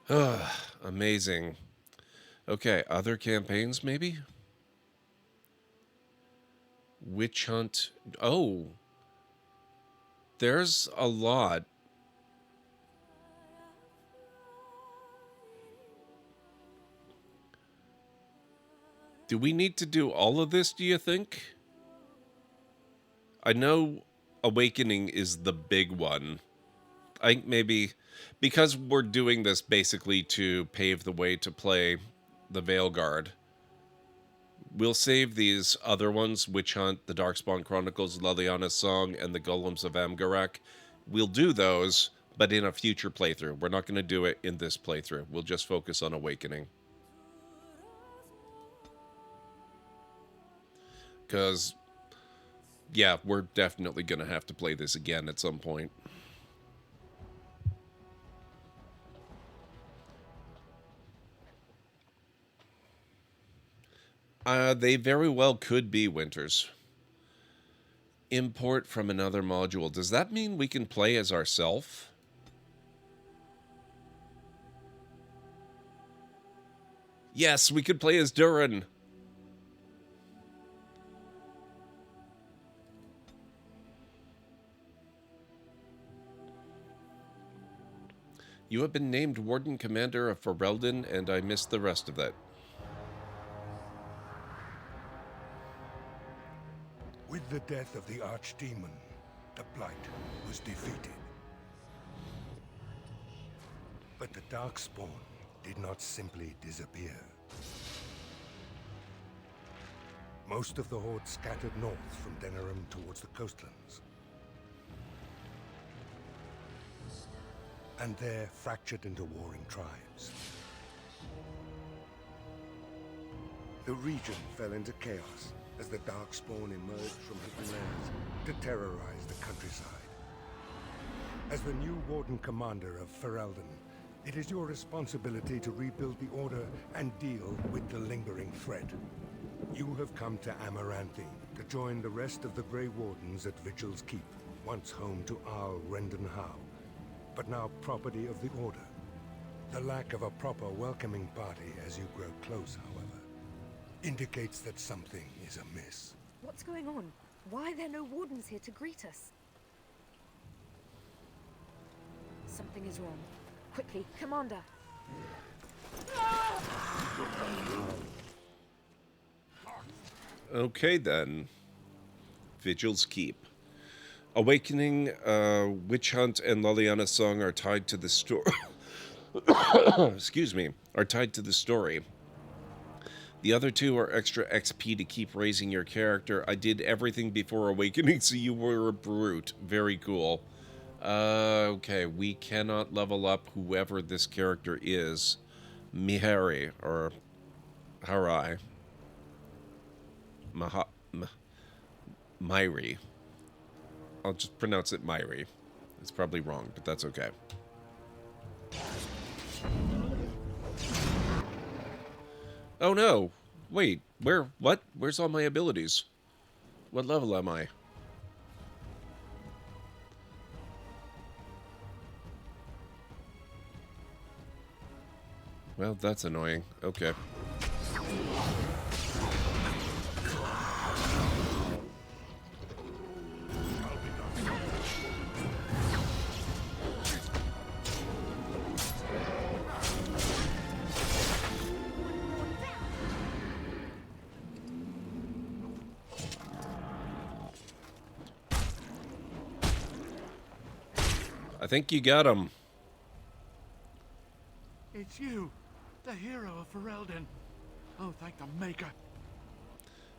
Ugh, amazing. Okay, other campaigns maybe? Witch Hunt. Oh, there's a lot. Do we need to do all of this, do you think? I know Awakening is the big one. I think maybe because we're doing this basically to pave the way to play the Veilguard, we'll save these other ones, Witch Hunt, the Darkspawn Chronicles, Liliana's Song, and the Golems of Amgarak. We'll do those, but in a future playthrough. We're not going to do it in this playthrough. We'll just focus on Awakening. Because, yeah, we're definitely going to have to play this again at some point. They very well could be Winters. Import from another module. Does that mean we can play as ourself? Yes, we could play as Durin. You have been named Warden Commander of Ferelden, and I missed the rest of that. With the death of the Archdemon, the Blight was defeated. But the Darkspawn did not simply disappear. Most of the Horde scattered north from Denerim towards the coastlands. And there fractured into warring tribes. The region fell into chaos as the Darkspawn emerged from hidden lands to terrorize the countryside. As the new Warden Commander of Ferelden, it is your responsibility to rebuild the Order and deal with the lingering threat. You have come to Amaranthi to join the rest of the Grey Wardens at Vigil's Keep, once home to Arl Rendenhau, but now property of the Order. The lack of a proper welcoming party as you grow close, however, indicates that something is amiss. What's going on? Why are there no wardens here to greet us? Something is wrong. Quickly, Commander! Okay, then. Vigil's Keep. Awakening, Witch Hunt, and Liliana's Song are tied to the story. Excuse me. Are tied to the story. The other two are extra XP to keep raising your character. I did everything before Awakening, so you were a brute. Very cool. Okay, we cannot level up whoever this character is. Mihari, or Harai. Myri. I'll just pronounce it Myri. It's probably wrong, but that's okay. Oh no! Wait, what? Where's all my abilities? What level am I? Well, that's annoying. Okay. I think you got him. It's you, the hero of Ferelden. Oh, thank the Maker.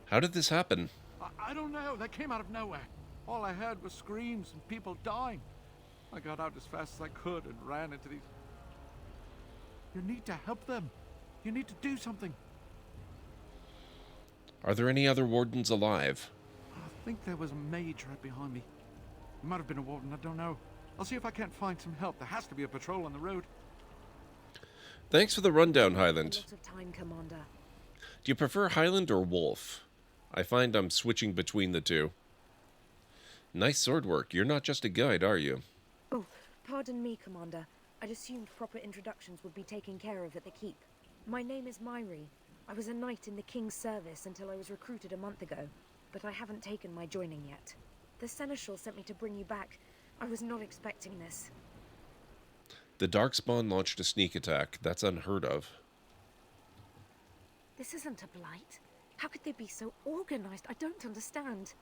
How did this happen? I don't know. They came out of nowhere. All I heard was screams and people dying. I got out as fast as I could and ran into these... You need to help them. You need to do something. Are there any other wardens alive? I think there was a mage right behind me. It might have been a warden, I don't know. I'll see if I can't find some help. There has to be a patrol on the road. Thanks for the rundown, Highland. A lot of time, Commander. Do you prefer Highland or Wolf? I find I'm switching between the two. Nice sword work. You're not just a guide, are you? Oh, pardon me, Commander. I'd assumed proper introductions would be taken care of at the keep. My name is Myri. I was a knight in the king's service until I was recruited a month ago, but I haven't taken my joining yet. The seneschal sent me to bring you back. I was not expecting this. The Darkspawn launched a sneak attack. That's unheard of. This isn't a blight. How could they be so organized? I don't understand.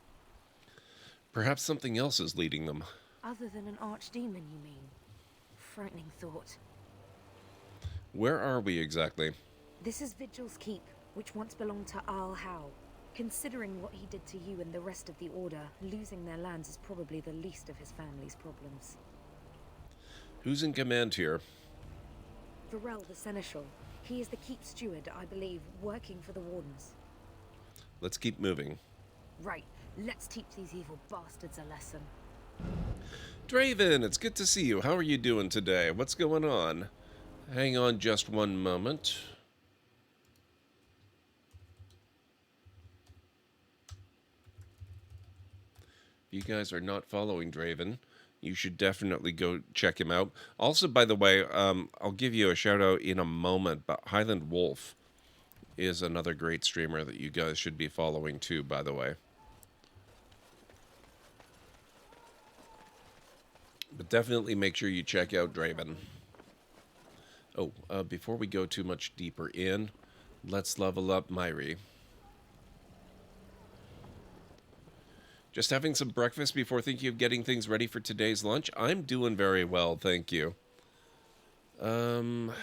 Perhaps something else is leading them. Other than an archdemon, you mean? Frightening thought. Where are we exactly? This is Vigil's keep, which once belonged to Arl Howe. Considering what he did to you and the rest of the Order, losing their lands is probably the least of his family's problems. Who's in command here? Varel the Seneschal. He is the keep steward, I believe, working for the Wardens. Let's keep moving. Right, let's teach these evil bastards a lesson. Draven, it's good to see you. How are you doing today? What's going on? Hang on just one moment. If you guys are not following Draven, you should definitely go check him out. Also, by the way, I'll give you a shout out in a moment, but Highland Wolf is another great streamer that you guys should be following too, by the way. But definitely make sure you check out Draven. Oh, before we go too much deeper in, let's level up Myri. Just having some breakfast before thinking of getting things ready for today's lunch. I'm doing very well, thank you. Oh,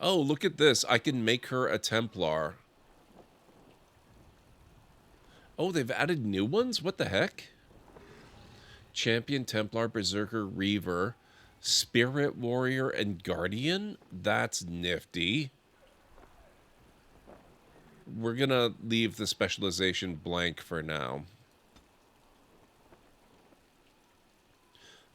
look at this. I can make her a Templar. Oh, they've added new ones? What the heck? Champion, Templar, Berserker, Reaver, Spirit Warrior, and Guardian? That's nifty. We're gonna leave the specialization blank for now.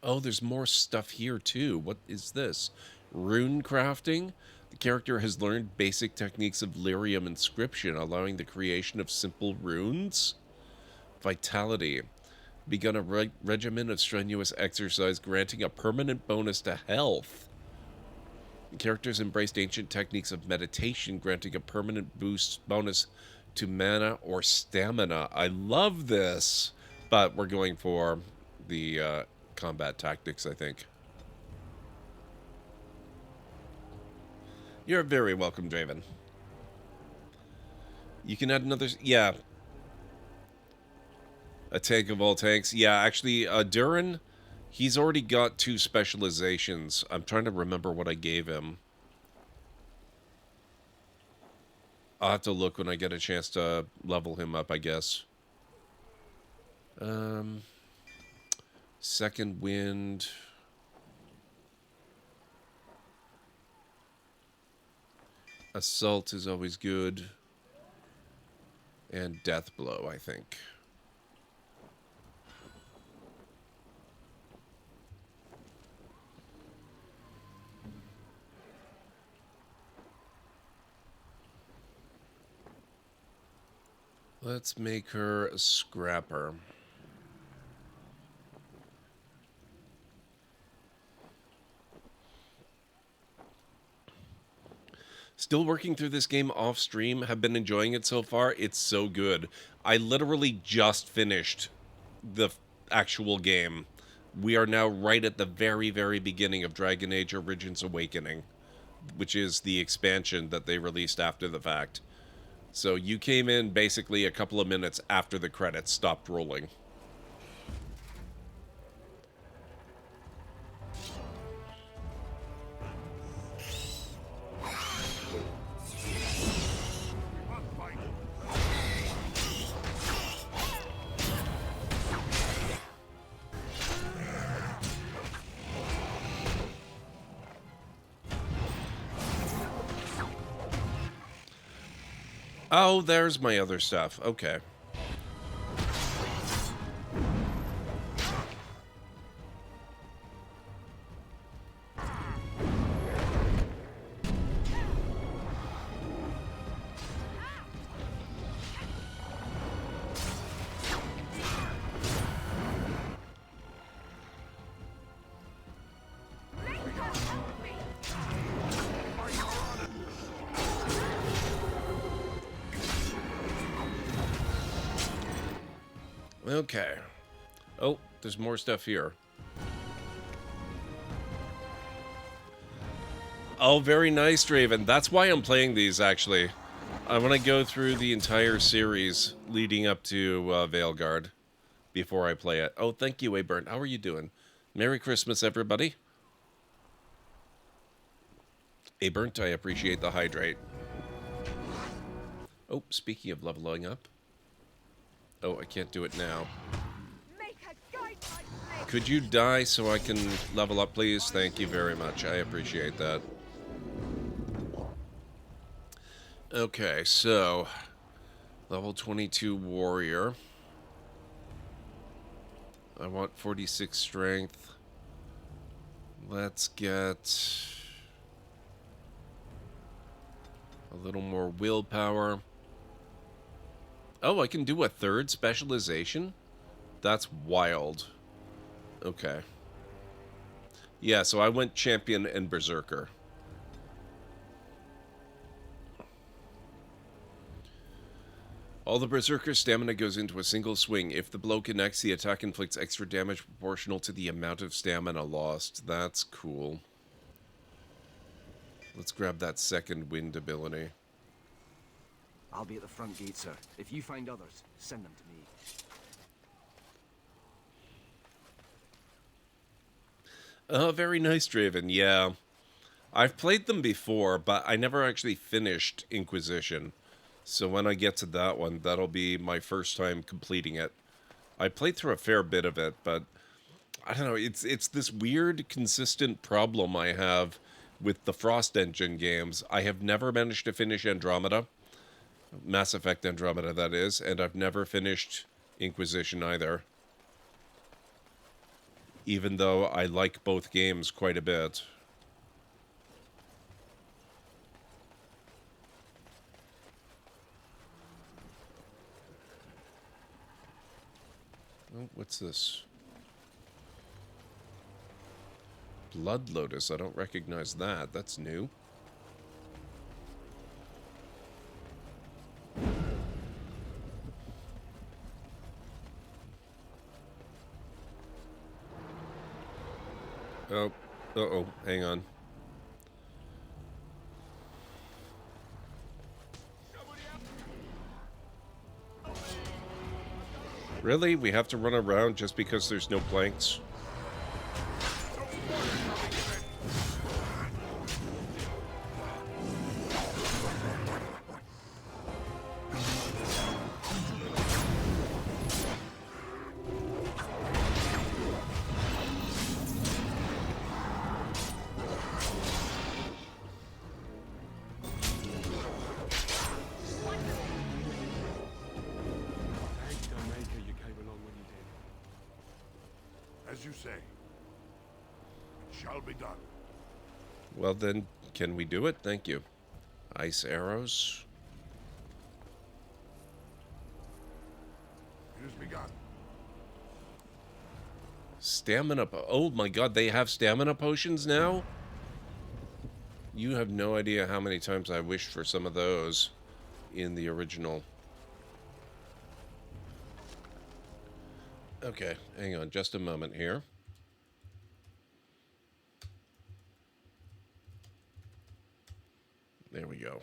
Oh, there's more stuff here too. What is this? Rune crafting? The character has learned basic techniques of lyrium inscription, allowing the creation of simple runes. Vitality. Begun a regimen of strenuous exercise, granting a permanent bonus to health. Characters embraced ancient techniques of meditation, granting a permanent bonus to mana or stamina. I love this, but we're going for the combat tactics, I think. You're very welcome, Draven. You can add another... Yeah. A tank of all tanks. Yeah, actually, Durin... He's already got 2 specializations. I'm trying to remember what I gave him. I'll have to look when I get a chance to level him up, I guess. Second Wind. Assault is always good. And Death Blow, I think. Let's make her a scrapper. Still working through this game off stream. Have been enjoying it so far. It's so good. I literally just finished the actual game. We are now right at the very, very beginning of Dragon Age Origins Awakening, which is the expansion that they released after the fact. So you came in basically a couple of minutes after the credits stopped rolling. Oh, there's my other stuff. Okay. Okay. Oh, there's more stuff here. Oh, very nice, Draven. That's why I'm playing these, actually. I want to go through the entire series leading up to Veilguard before I play it. Oh, thank you, Aburn. How are you doing? Merry Christmas, everybody. Aburnt, I appreciate the hydrate. Oh, speaking of leveling up. Oh, I can't do it now. Could you die so I can level up, please? Thank you very much. I appreciate that. Okay, so level 22 warrior. I want 46 strength. Let's get a little more willpower. Oh, I can do a third specialization? That's wild. Okay. Yeah, so I went champion and berserker. All the berserker stamina goes into a single swing. If the blow connects, the attack inflicts extra damage proportional to the amount of stamina lost. That's cool. Let's grab that second wind ability. I'll be at the front gate, sir. If you find others, send them to me. Very nice, Draven. Yeah. I've played them before, but I never actually finished Inquisition. So when I get to that one, that'll be my first time completing it. I played through a fair bit of it, but I don't know, it's this weird, consistent problem I have with the Frost Engine games. I have never managed to finish Andromeda. Mass Effect Andromeda, that is, and I've never finished Inquisition either. Even though I like both games quite a bit. Oh, what's this? Blood Lotus. I don't recognize that. That's new. Oh. Uh-oh. Hang on. Really? We have to run around just because there's no planks? As you say, it shall be done. Well then, can we do it? Thank you. Ice arrows. It has begun. Stamina. Oh my god, they have stamina potions now? You have no idea how many times I wished for some of those in the original. Okay, hang on just a moment here. There we go.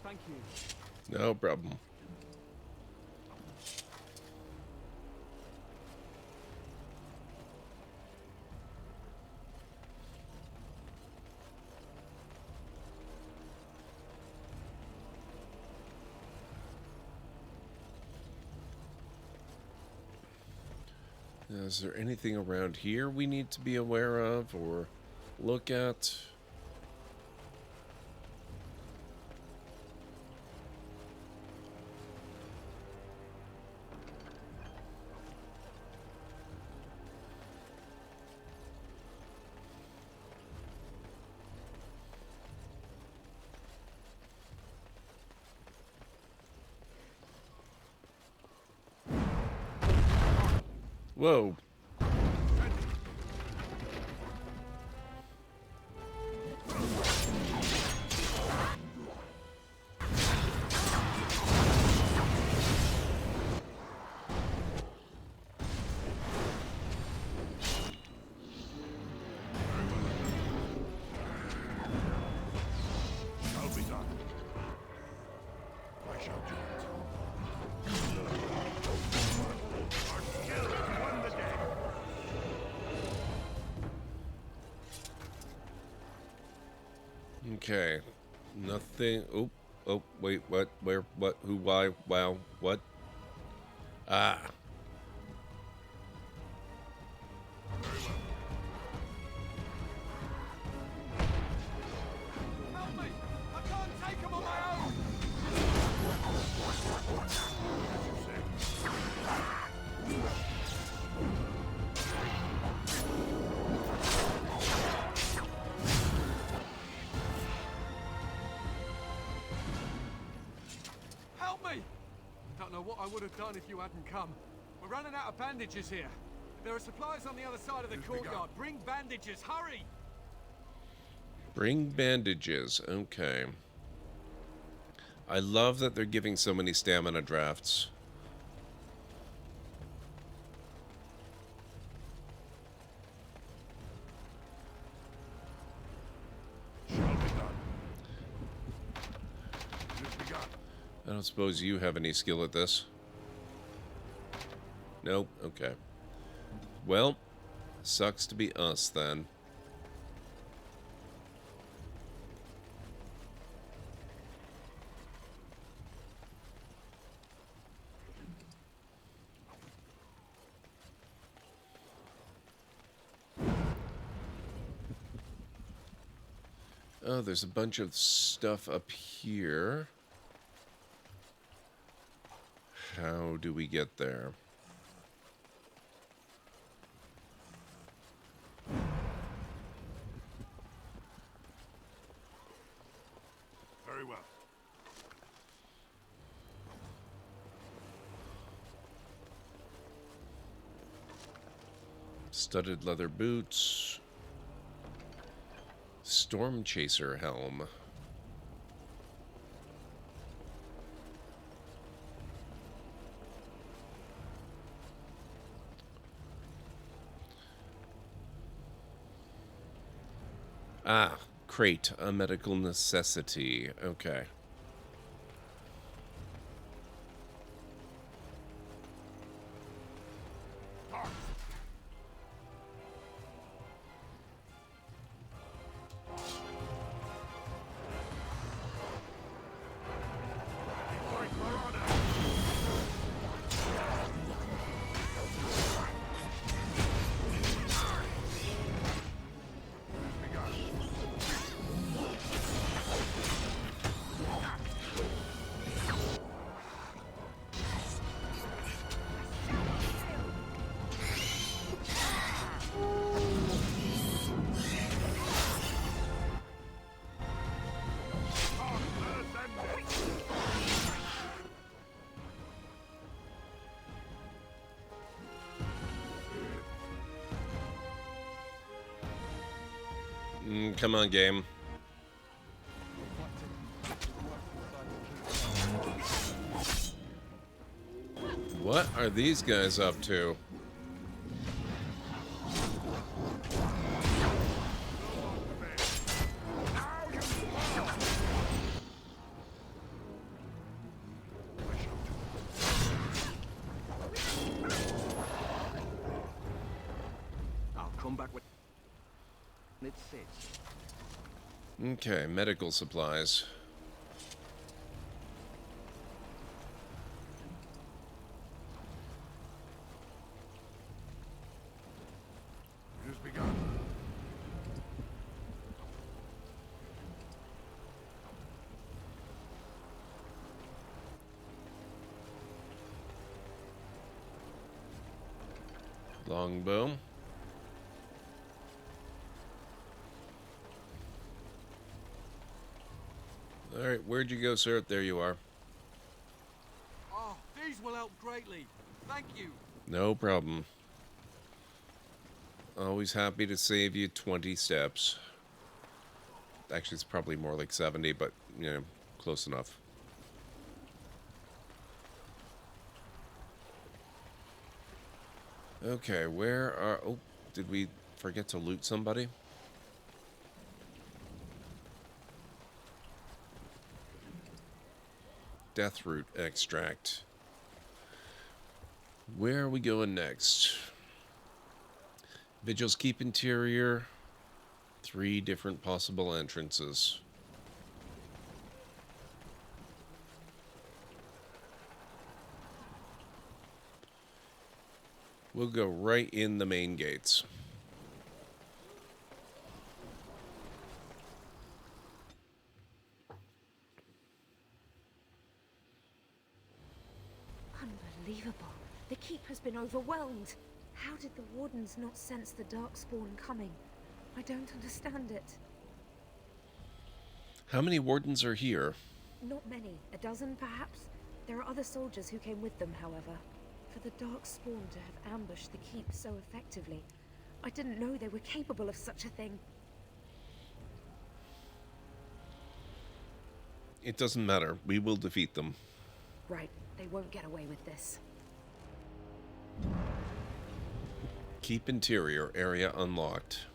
Thank you. No problem. Is there anything around here we need to be aware of or look at? Whoa. Shall be done. I shall do it. Our skill has won the day. Okay. Nothing. Oh, oh, wait, what? Where? What? Who? Why? Wow. What? Ah. Help me! I can't take him on my own! Help me! Don't know what I would have done if you hadn't come. We're running out of bandages here. There are supplies on the other side of the courtyard. Bring bandages, hurry! Bring bandages. Okay. I love that they're giving so many stamina drafts. Shall be done. It is begun. I don't suppose you have any skill at this. Nope. Okay. Well, sucks to be us then. Oh, there's a bunch of stuff up here. How do we get there? Very well. Studded leather boots. Storm chaser helm. Ah, crate, a medical necessity. Okay. Come on, game. What are these guys up to? I'll come back with it says. Okay, medical supplies. It has begun. Longbow. Alright, where'd you go, sir? There you are. Oh, these will help greatly. Thank you. No problem. Always happy to save you 20 steps. Actually, it's probably more like 70, but, you know, close enough. Okay, where are... Oh, did we forget to loot somebody? Deathroot extract. Where are we going next? Vigil's Keep interior. 3 different possible entrances. We'll go right in the main gates. Unbelievable. The keep has been overwhelmed. How did the wardens not sense the Darkspawn coming? I don't understand it. How many wardens are here? Not many. A dozen, perhaps? There are other soldiers who came with them, however. For the Darkspawn to have ambushed the keep so effectively, I didn't know they were capable of such a thing. It doesn't matter. We will defeat them. Right. They won't get away with this. Keep interior area unlocked.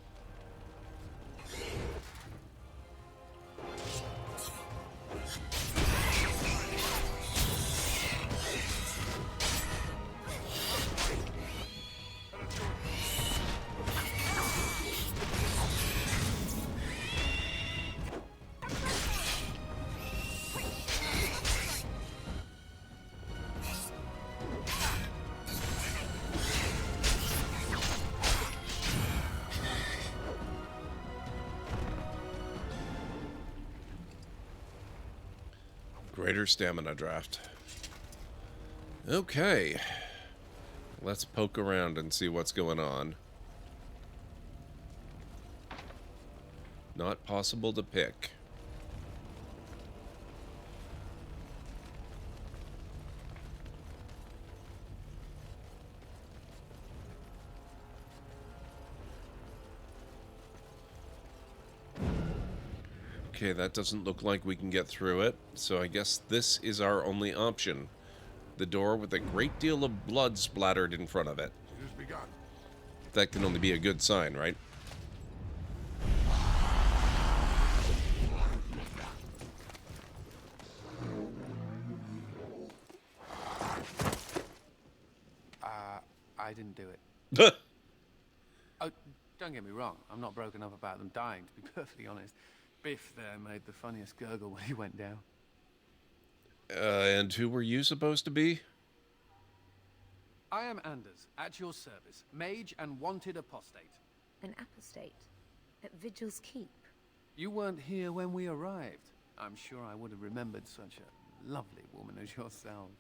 Greater stamina draft. Okay. Let's poke around and see what's going on. Not possible to pick. Okay, that doesn't look like we can get through it, so I guess this is our only option. The door with a great deal of blood splattered in front of it. It has begun. That can only be a good sign, right? I didn't do it. Oh, don't get me wrong. I'm not broken up about them dying, to be perfectly honest. Biff there made the funniest gurgle when he went down. And who were you supposed to be? I am Anders, at your service. Mage and wanted apostate. An apostate? At Vigil's Keep? You weren't here when we arrived. I'm sure I would have remembered such a lovely woman as yourself.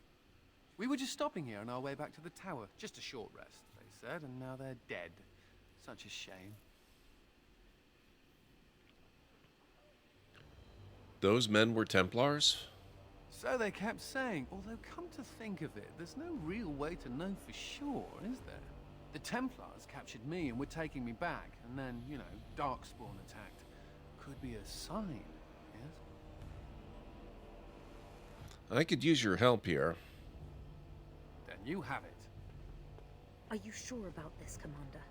We were just stopping here on our way back to the tower. Just a short rest, they said, and now they're dead. Such a shame. Those men were Templars? So they kept saying, although come to think of it, there's no real way to know for sure, is there? The Templars captured me and were taking me back, and then, you know, Darkspawn attacked. Could be a sign, yes? I could use your help here. Then you have it. Are you sure about this, Commander?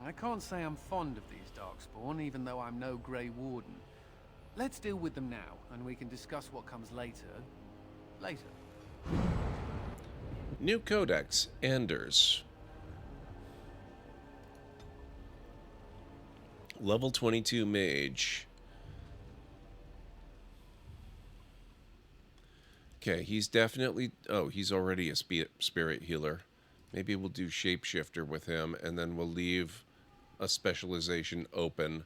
I can't say I'm fond of these Darkspawn, even though I'm no Grey Warden. Let's deal with them now, and we can discuss what comes later. Later. New Codex, Anders. Level 22 Mage. Okay, he's definitely... Oh, he's already a spirit healer. Maybe we'll do Shapeshifter with him, and then we'll leave a specialization open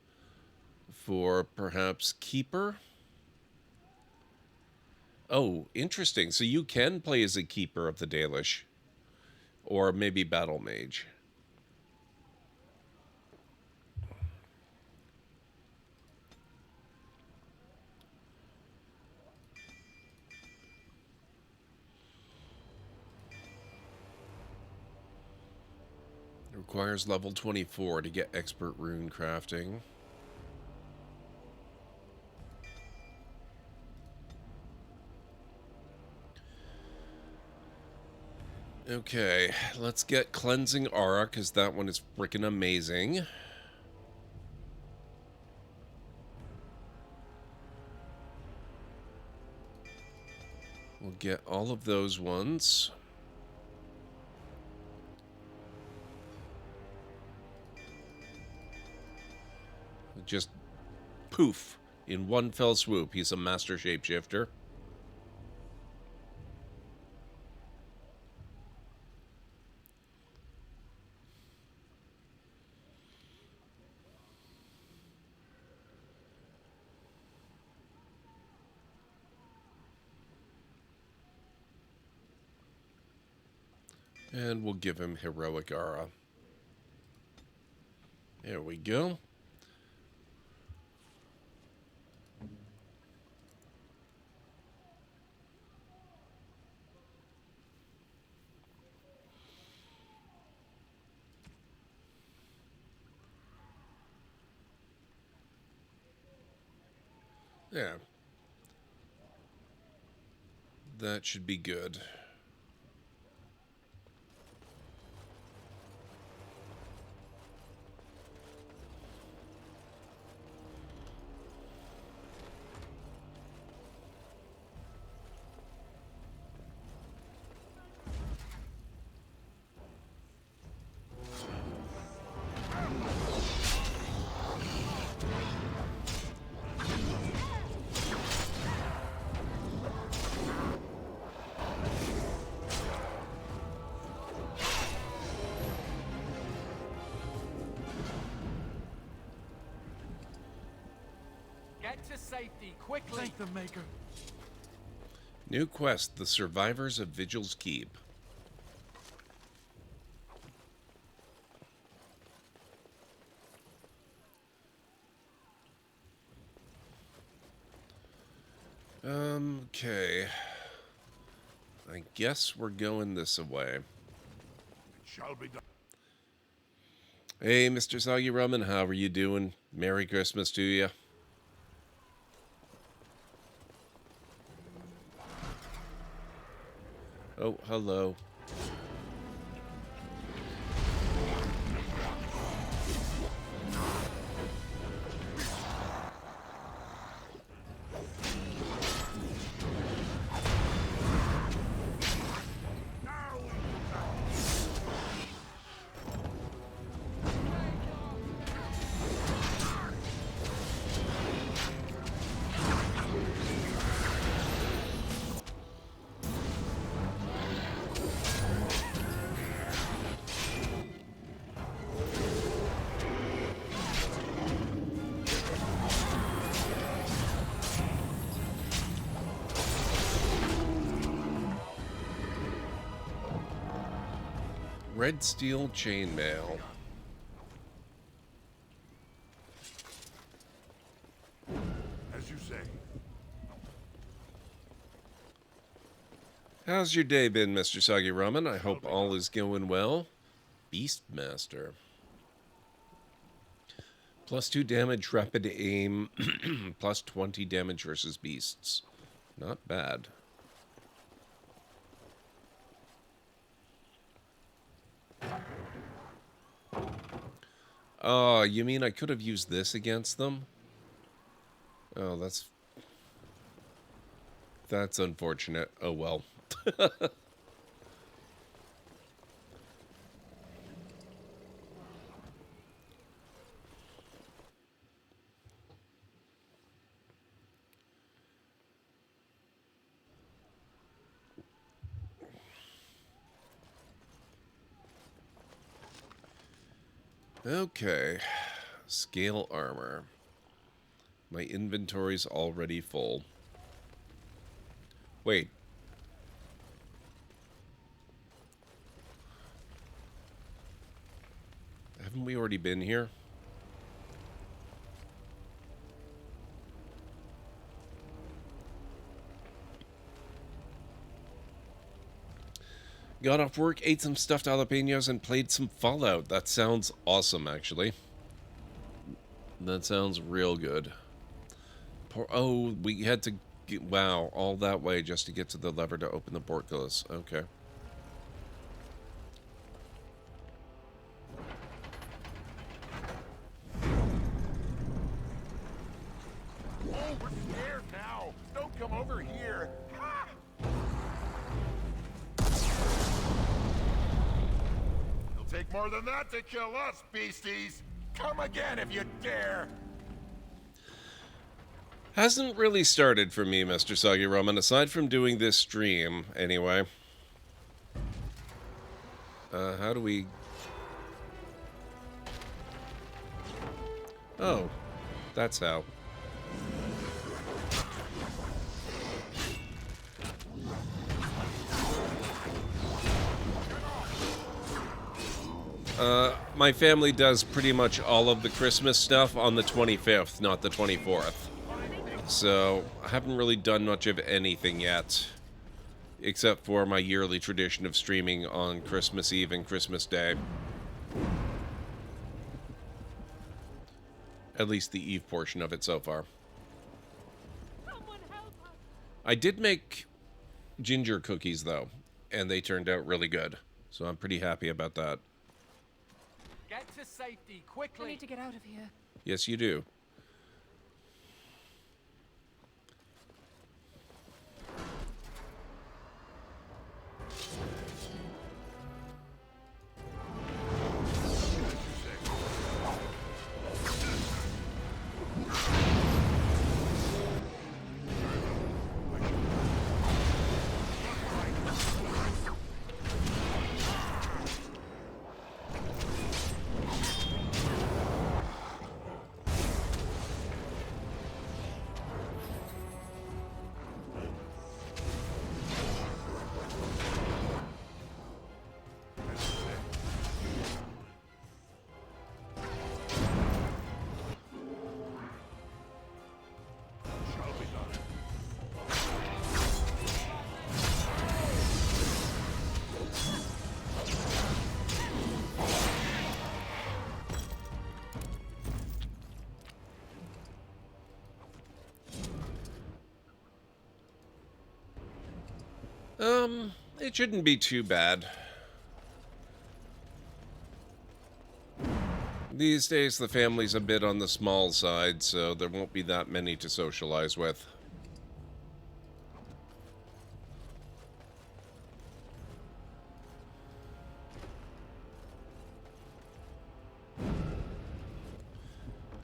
for perhaps Keeper? Oh, interesting. So you can play as a Keeper of the Dalish. Or maybe Battle Mage. Requires level 24 to get expert rune crafting. Okay, let's get Cleansing Aura, because that one is freaking amazing. We'll get all of those ones. Just poof, in one fell swoop, he's a master shapeshifter. And we'll give him Heroic Aura. There we go. Yeah. That should be good. Get to safety, quickly! Thank the Maker. New quest, The Survivors of Vigil's Keep. Okay. I guess we're going this way. It shall be done. Hey, Mr. Soggy Rummin, how are you doing? Merry Christmas to you. Oh, hello. Red steel chainmail. As you say. How's your day been, Mr. Soggy Rummin? I hope all is going well. Beastmaster. +2 damage, rapid aim, +20 damage versus beasts. Not bad. Oh, you mean I could have used this against them? Oh, that's unfortunate. Oh well. Okay. Scale armor. My inventory's already full. Wait. Haven't we already been here? Got off work, ate some stuffed jalapenos, and played some Fallout. That sounds awesome, actually. That sounds real good. Oh, we had to get, wow, all that way just to get to the lever to open the portcullis. Okay. Oh, we're scared now. Don't come over here. Ha! It'll take more than that to kill us, beasties. Come again if you dare. Hasn't really started for me, Mr. Soggy Roman, aside from doing this stream, anyway. How do we... Oh, that's how. My family does pretty much all of the Christmas stuff on the 25th, not the 24th. So, I haven't really done much of anything yet. Except for my yearly tradition of streaming on Christmas Eve and Christmas Day. At least the Eve portion of it so far. I did make ginger cookies, though, and they turned out really good. So I'm pretty happy about that. Get to safety, quickly! I need to get out of here. Yes, you do. It shouldn't be too bad. These days, the family's a bit on the small side, so there won't be that many to socialize with.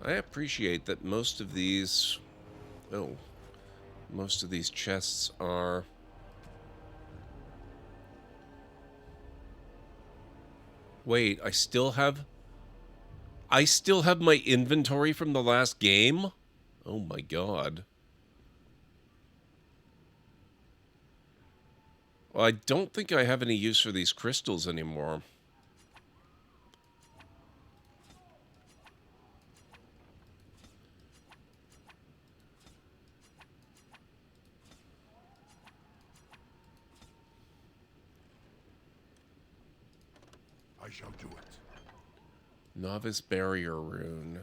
I appreciate that most of these... Oh. Most of these chests are... Wait, I still have my inventory from the last game? Oh my god. Well, I don't think I have any use for these crystals anymore. I shall do it. Novice Barrier Rune.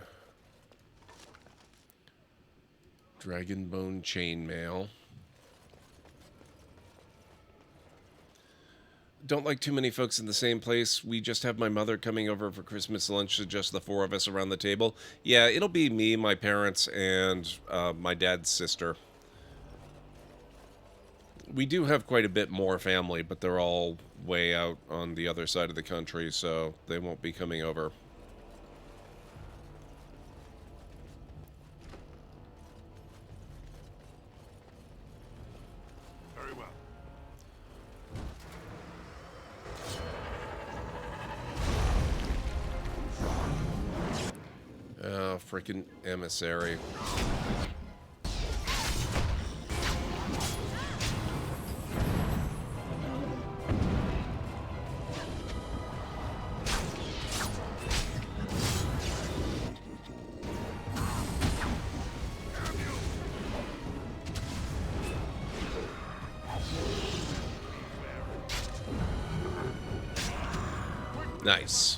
Dragonbone Chainmail. Don't like too many folks in the same place. We just have my mother coming over for Christmas lunch, so just the four of us around the table. Yeah, it'll be me, my parents, and my dad's sister. We do have quite a bit more family, but they're all way out on the other side of the country, so they won't be coming over. Very well. Oh, freaking emissary. Nice.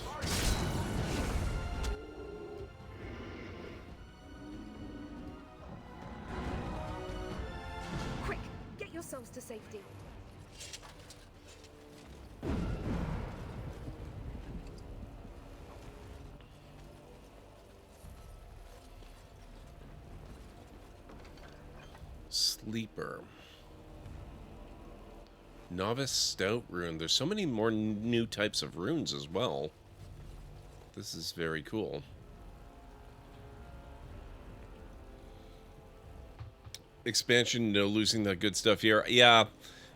Quick, get yourselves to safety. Sleeper. Novice Stout rune. There's so many more new types of runes as well. This is very cool. Expansion, no losing that good stuff here. Yeah,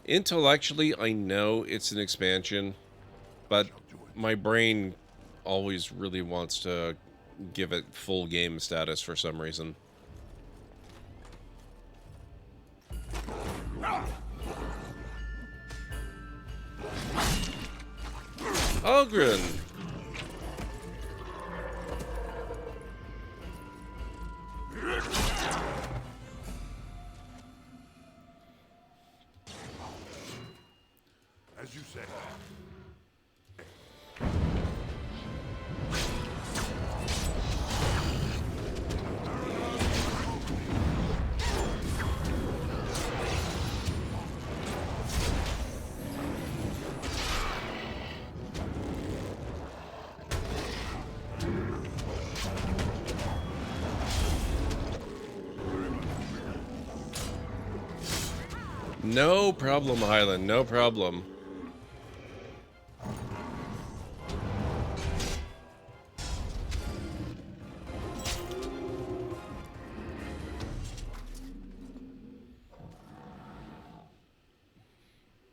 intellectually, I know it's an expansion, but my brain always really wants to give it full game status for some reason. Ogren! As you say. No problem, Highland, no problem.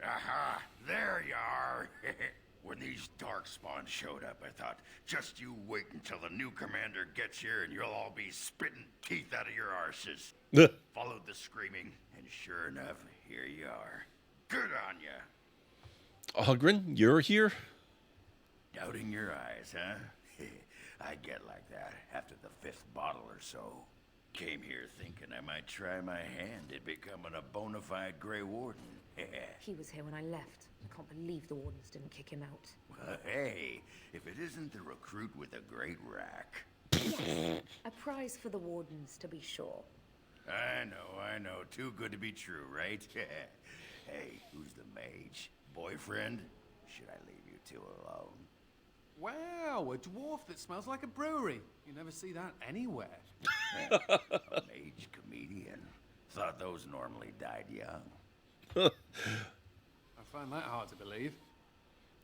Aha! There you are! When these darkspawn showed up, I thought, just you wait until the new commander gets here and you'll all be spitting teeth out of your arses. Followed the screaming, and sure enough, here you are. Good on ya. Ogren, you're here? Doubting your eyes, huh? I get like that after the fifth bottle or so. Came here thinking I might try my hand at becoming a bona fide Grey Warden. He was here when I left. I can't believe the wardens didn't kick him out. Well, hey, if it isn't the recruit with a great rack. A prize for the wardens, to be sure. I know. Too good to be true, right? Hey, who's the mage? Boyfriend? Should I leave you two alone? Wow, a dwarf that smells like a brewery. You never see that anywhere. A mage comedian. Thought those normally died young. I find that hard to believe.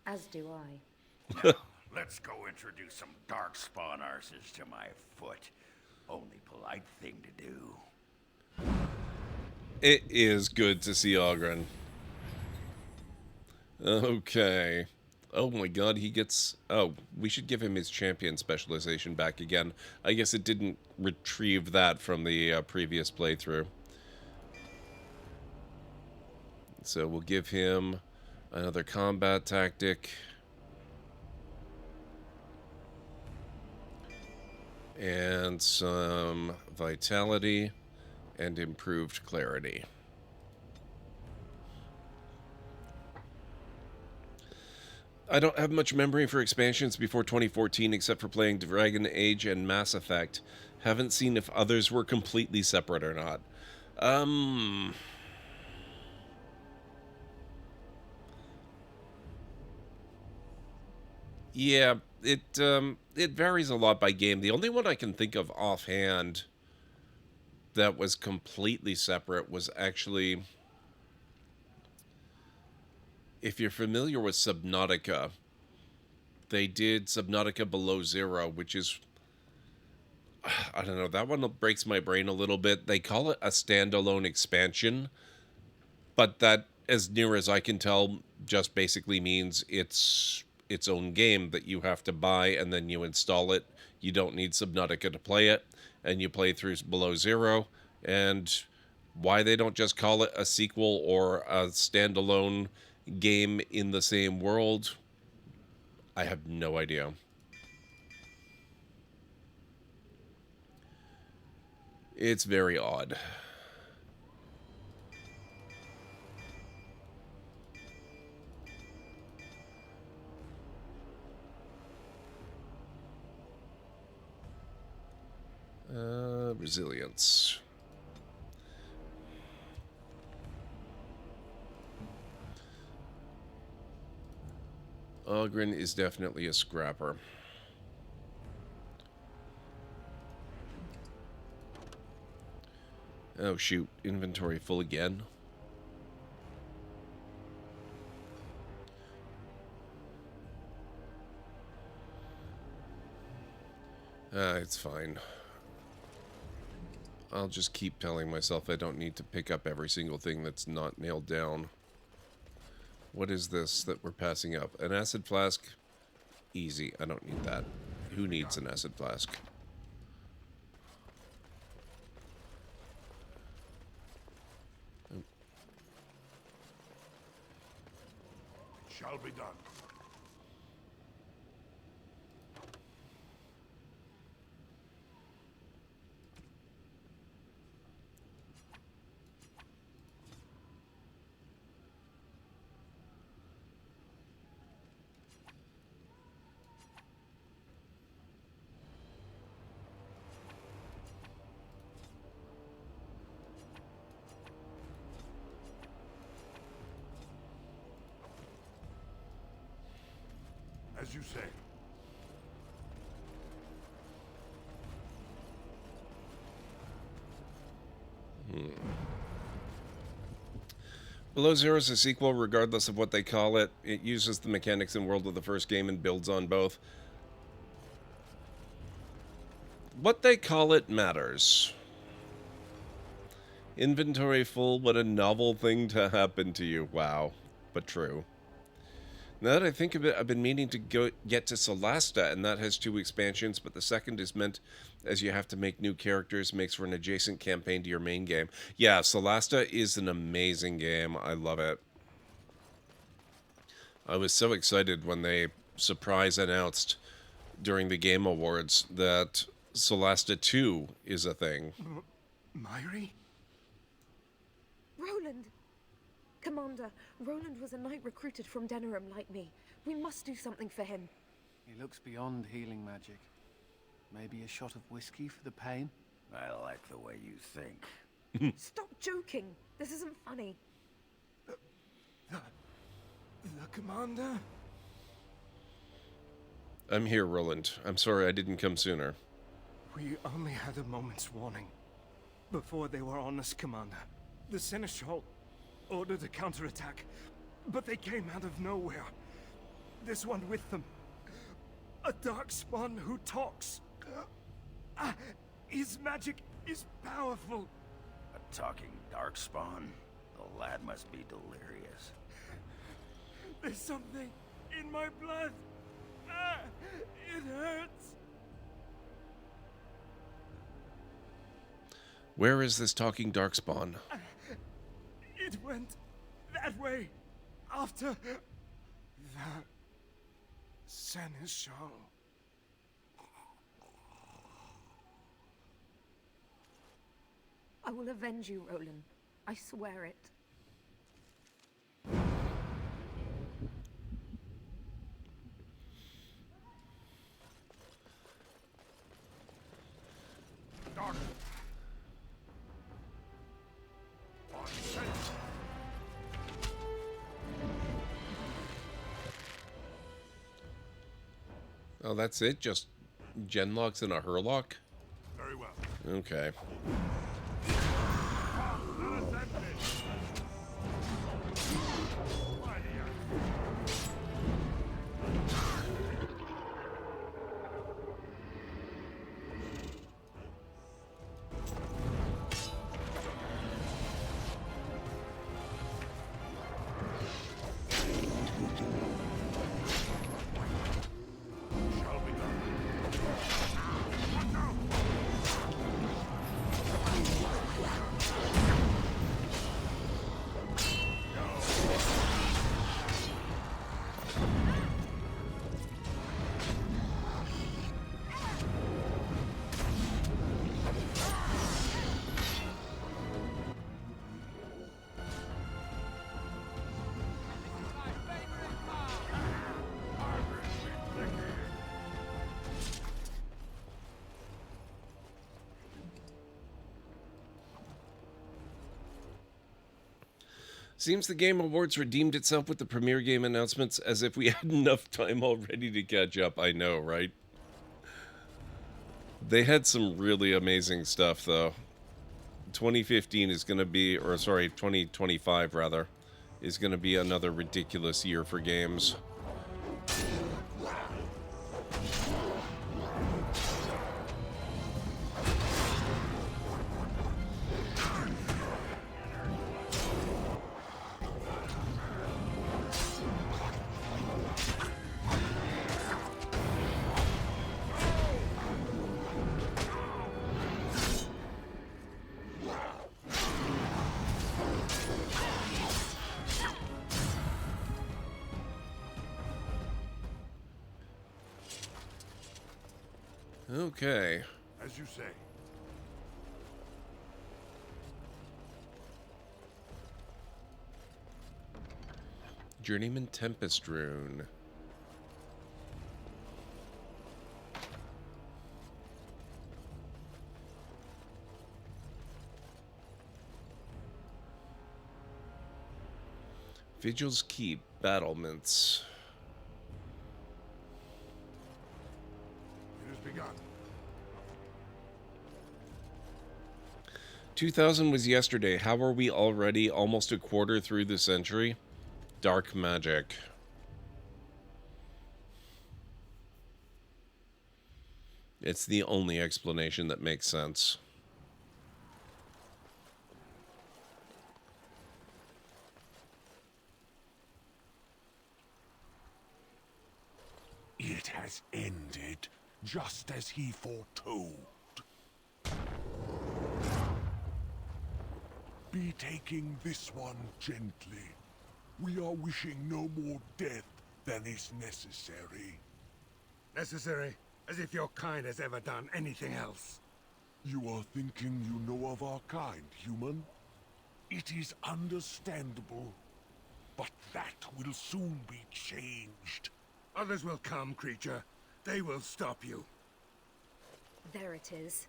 As do I. Now, let's go introduce some darkspawn arses to my foot. Only polite thing to do. It is good to see Ogren. Okay. Oh my god, he gets... Oh, we should give him his champion specialization back again. I guess it didn't retrieve that from the previous playthrough. So we'll give him another combat tactic. And some vitality and improved clarity. I don't have much memory for expansions before 2014 except for playing Dragon Age and Mass Effect. Haven't seen if others were completely separate or not. Yeah, it varies a lot by game. The only one I can think of offhand that was completely separate was actually, if you're familiar with Subnautica, they did Subnautica Below Zero, which is, I don't know, that one breaks my brain a little bit. They call it a standalone expansion, but that, as near as I can tell, just basically means it's its own game that you have to buy and then you install it. You don't need Subnautica to play it, and you play through Below Zero. And why they don't just call it a sequel or a standalone game in the same world, I have no idea. It's very odd. Resilience. Ogren is definitely a scrapper. Oh shoot, inventory full again. It's fine. I'll just keep telling myself I don't need to pick up every single thing that's not nailed down. What is this that we're passing up? An acid flask? Easy. I don't need that. Who needs an acid flask? It shall be done. As you say. Below Zero is a sequel regardless of what they call it. It uses the mechanics and world of the first game and builds on both. What they call it matters. Inventory full, what a novel thing to happen to you. Wow, but true. Now that I think of it, I've been meaning to get to Solasta, and that has 2 expansions, but the second is meant as you have to make new characters, makes for an adjacent campaign to your main game. Yeah, Solasta is an amazing game. I love it. I was so excited when they surprise announced during the Game Awards that Solasta 2 is a thing. Myri? Roland! Commander, Roland was a knight recruited from Denerim like me. We must do something for him. He looks beyond healing magic. Maybe a shot of whiskey for the pain? I like the way you think. Stop joking. This isn't funny. The commander? I'm here, Roland. I'm sorry I didn't come sooner. We only had a moment's warning. Before they were on us, Commander. The Seneschal ordered a counterattack, but they came out of nowhere. This one with them. A darkspawn who talks. His magic is powerful. A talking darkspawn? The lad must be delirious. There's something in my blood. It hurts. Where is this talking darkspawn? It went that way after the Seneschal. I will avenge you, Roland. I swear it. Dark. On scent. Oh, that's it? Just genlocks and a herlock? Very well. Okay. Shall be done. Seems the Game Awards redeemed itself with the premiere game announcements as if we had enough time already to catch up. I know, right? They had some really amazing stuff, though. 2015 is going to be, or sorry, 2025 rather, is going to be another ridiculous year for games. Okay. As you say. Journeyman Tempest Rune. Vigil's Keep battlements. It has begun. 2000 was yesterday. How are we already almost a quarter through the century? Dark magic. It's the only explanation that makes sense. It has ended, just as he foretold. Be taking this one gently. We are wishing no more death than is necessary. Necessary? As if your kind has ever done anything else. You are thinking you know of our kind, human? It is understandable, but that will soon be changed. Others will come, creature. They will stop you. There it is.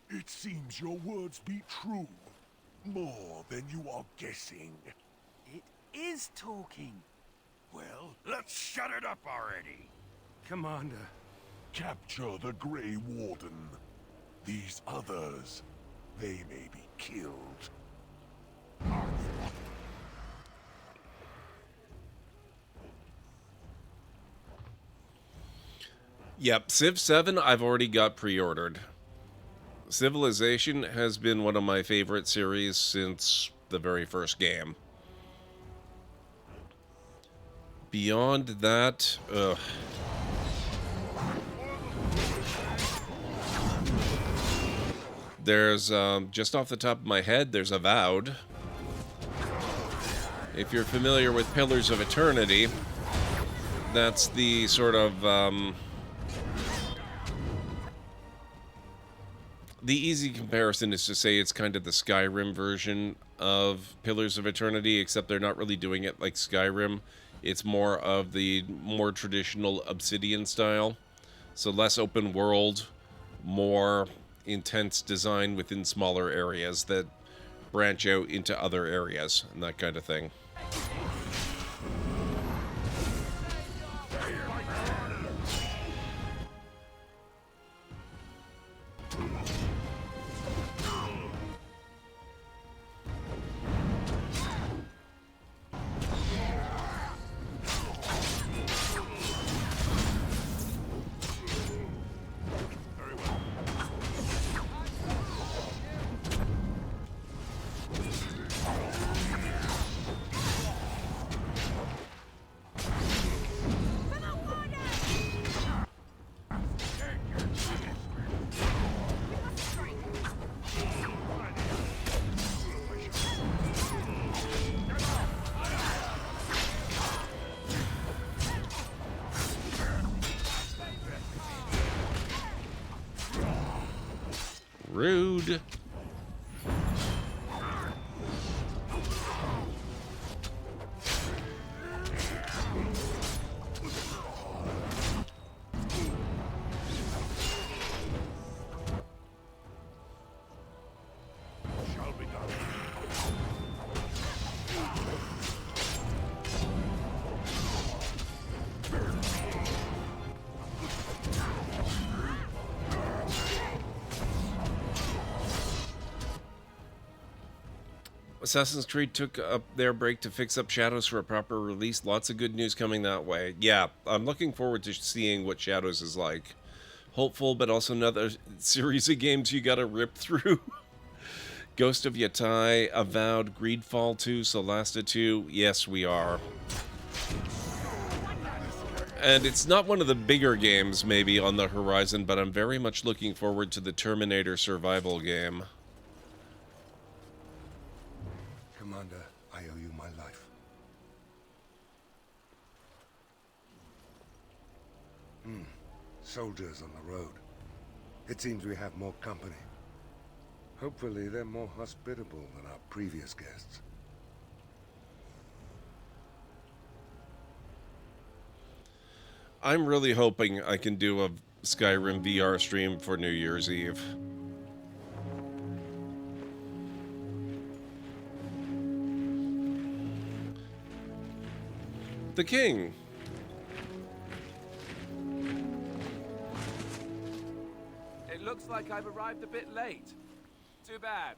It seems your words be true. More than you are guessing. It is talking. Well, let's shut it up already. Commander. Capture the Grey Warden. These others, they may be killed. Yep, Civ 7 I've already got pre-ordered. Civilization has been one of my favorite series since the very first game. Beyond that, ugh. There's, just off the top of my head, there's Avowed. If you're familiar with Pillars of Eternity, that's the sort of, the easy comparison is to say it's kind of the Skyrim version of Pillars of Eternity, except they're not really doing it like Skyrim. It's more of the more traditional Obsidian style. So less open world, more intense design within smaller areas that branch out into other areas and that kind of thing. Rude. Shall be done. Assassin's Creed took up their break to fix up Shadows for a proper release. Lots of good news coming that way. Yeah, I'm looking forward to seeing what Shadows is like. Hopeful, but also another series of games you gotta rip through. Ghost of Yatai, Avowed, Greedfall 2, Solasta 2. Yes, we are. And it's not one of the bigger games, maybe, on the horizon, but I'm very much looking forward to the Terminator survival game. Commander, I owe you my life. Soldiers on the road. It seems we have more company. Hopefully they're more hospitable than our previous guests. I'm really hoping I can do a Skyrim VR stream for New Year's Eve. The king. It looks like I've arrived a bit late. Too bad.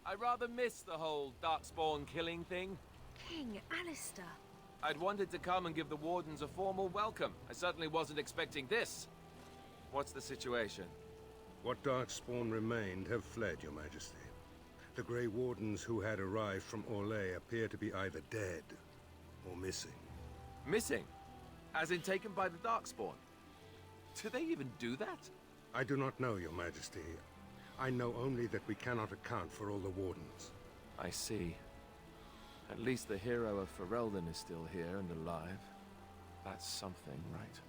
I rather missed the whole Darkspawn killing thing. King Alistair. I'd wanted to come and give the Wardens a formal welcome. I certainly wasn't expecting this. What's the situation? What Darkspawn remained have fled, Your Majesty. The Grey Wardens who had arrived from Orlais appear to be either dead or missing. Missing? As in taken by the Darkspawn? Do they even do that? I do not know, Your Majesty. I know only that we cannot account for all the Wardens. I see. At least the hero of Ferelden is still here and alive. That's something, right?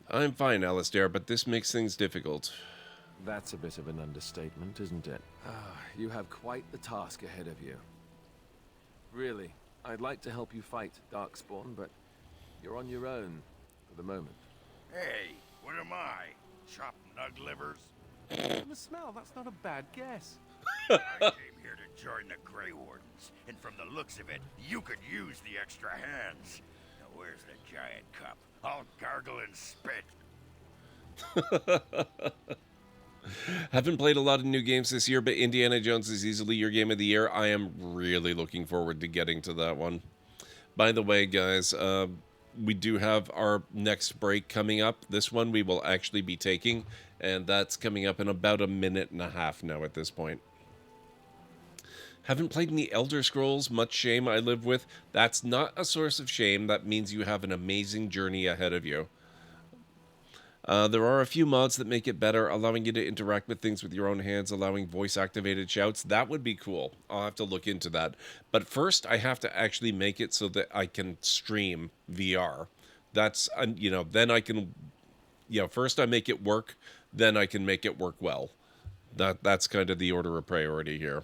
I'm fine, Alistair, but this makes things difficult. That's a bit of an understatement, isn't it? You have quite the task ahead of you. Really, I'd like to help you fight Darkspawn, but you're on your own for the moment. Hey, what am I? Chopped nug livers? From the smell, that's not a bad guess. I came here to join the Grey Wardens, and from the looks of it, you could use the extra hands. Now where's the giant cup? I'll gargle and spit. Haven't played a lot of new games this year, but Indiana Jones is easily your game of the year. I am really looking forward to getting to that one. By the way, guys, we do have our next break coming up. This one we will actually be taking, and that's coming up in about a minute and a half now at this point. Haven't played any Elder Scrolls, much shame I live with. That's not a source of shame. That means you have an amazing journey ahead of you. There are a few mods that make it better, allowing you to interact with things with your own hands, allowing voice-activated shouts. That would be cool. I'll have to look into that. But first, I have to actually make it so that I can stream VR. That's, then I can, first I make it work, then I can make it work well. That's kind of the order of priority here.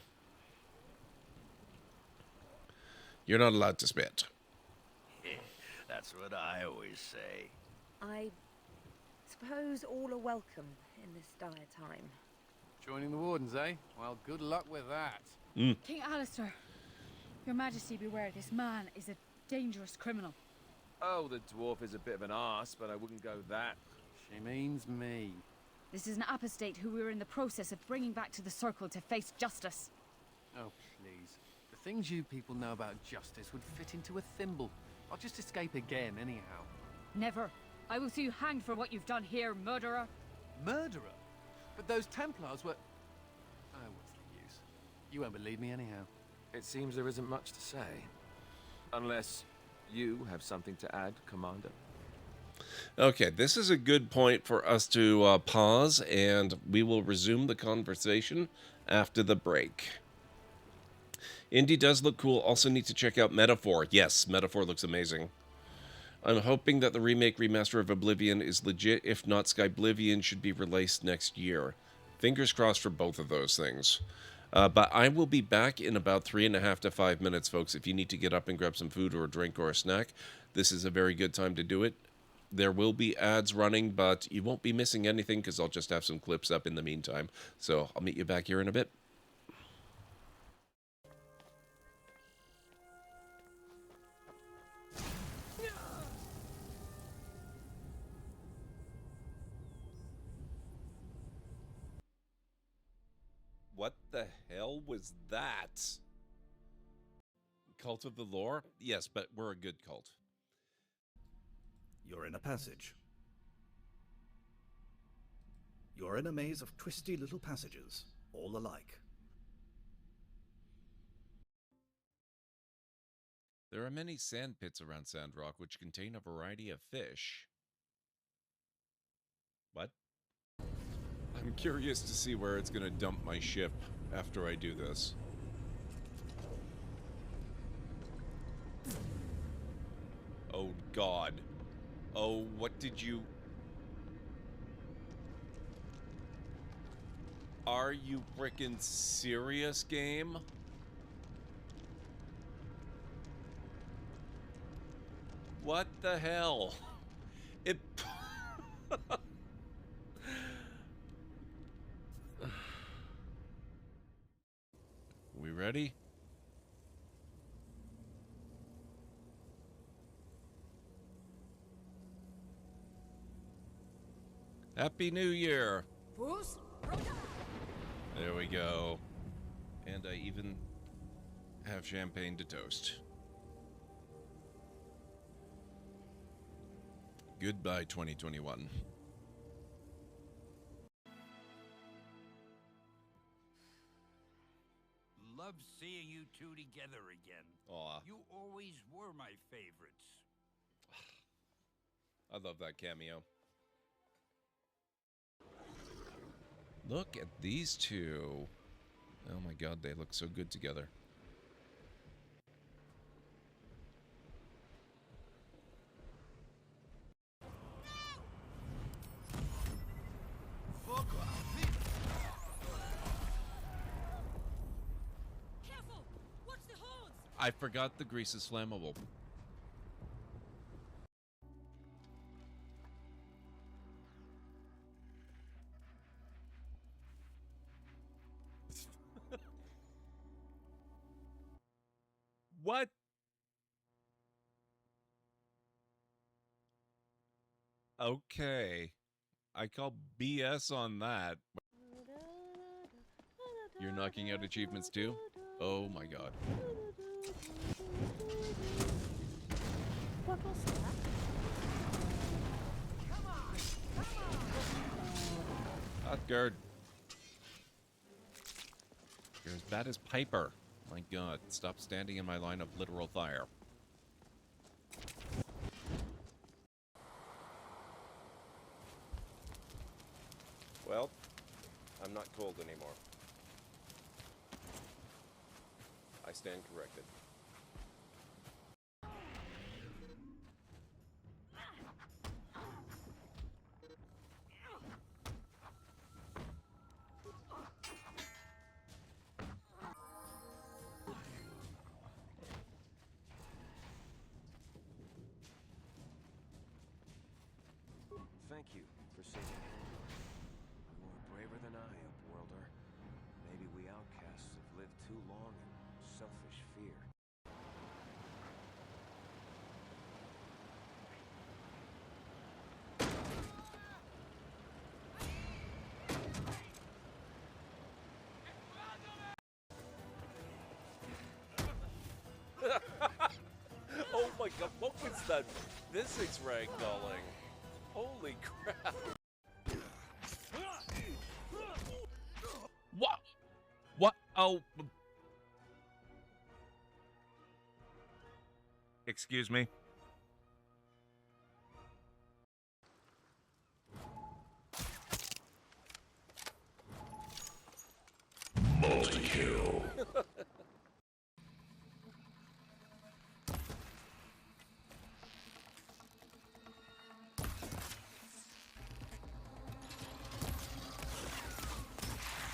You're not allowed to spit. That's what I always say. I suppose all are welcome in this dire time. Joining the Wardens, eh? Well, good luck with that. King Alistair, Your Majesty beware, this man is a dangerous criminal. Oh, the dwarf is a bit of an arse, but I wouldn't go that. She means me. This is an apostate who we're in the process of bringing back to the Circle to face justice. Oh, please. The things you people know about justice would fit into a thimble. I'll just escape again, anyhow. Never. I will see you hanged for what you've done here, murderer. Murderer? But those Templars were... Oh, what's the use? You won't believe me anyhow. It seems there isn't much to say. Unless you have something to add, Commander. Okay, this is a good point for us to pause, and we will resume the conversation after the break. Indy does look cool. Also need to check out Metaphor. Yes, Metaphor looks amazing. I'm hoping that the remake remaster of Oblivion is legit. If not, Skyblivion should be released next year. Fingers crossed for both of those things. But I will be back in about 3.5 to 5 minutes, folks. If you need to get up and grab some food or a drink or a snack, this is a very good time to do it. There will be ads running, but you won't be missing anything because I'll just have some clips up in the meantime. So I'll meet you back here in a bit. What the hell was that? Cult of the Lore? Yes, but we're a good cult. You're in a passage. You're in a maze of twisty little passages, all alike. There are many sand pits around Sandrock which contain a variety of fish. What? I'm curious to see where it's going to dump my ship after I do this. Oh, God. Oh, what did you... Are you frickin' serious, game? What the hell? It... We ready? Happy New Year! There we go. And I even have champagne to toast. Goodbye, 2021. Love seeing you two together again. Aw. You always were my favorites. I love that cameo. Look at these two. Oh my god, they look so good together. Careful! Watch the horns! I forgot the grease is flammable. What? Okay. I call BS on that. You're knocking out achievements too? Oh my god. What was that? Hotgard. You're as bad as Piper. My god, stop standing in my line of literal fire. Well, I'm not cold anymore. I stand corrected. Thank you for saving him. You were braver than I, Upworlder. Maybe we outcasts have lived too long in selfish fear. Oh my god, what was that physics ragdolling? Holy crap. What? What? Oh. Excuse me? Multi-kill.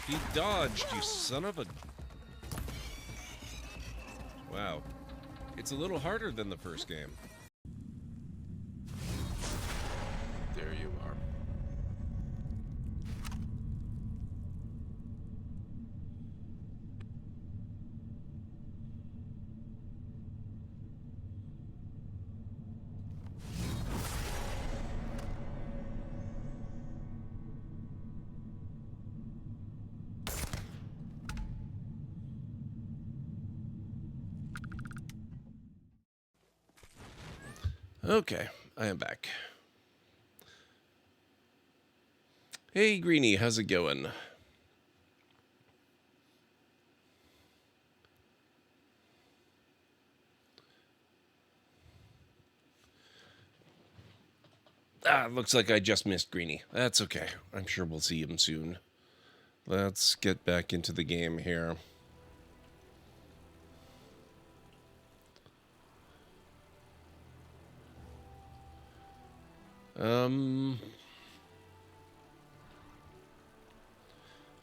He dodged, you son of a... Wow. It's a little harder than the first game. There you are. Okay, I am back. Hey, Greenie, how's it going? Looks like I just missed Greenie. That's okay. I'm sure we'll see him soon. Let's get back into the game here.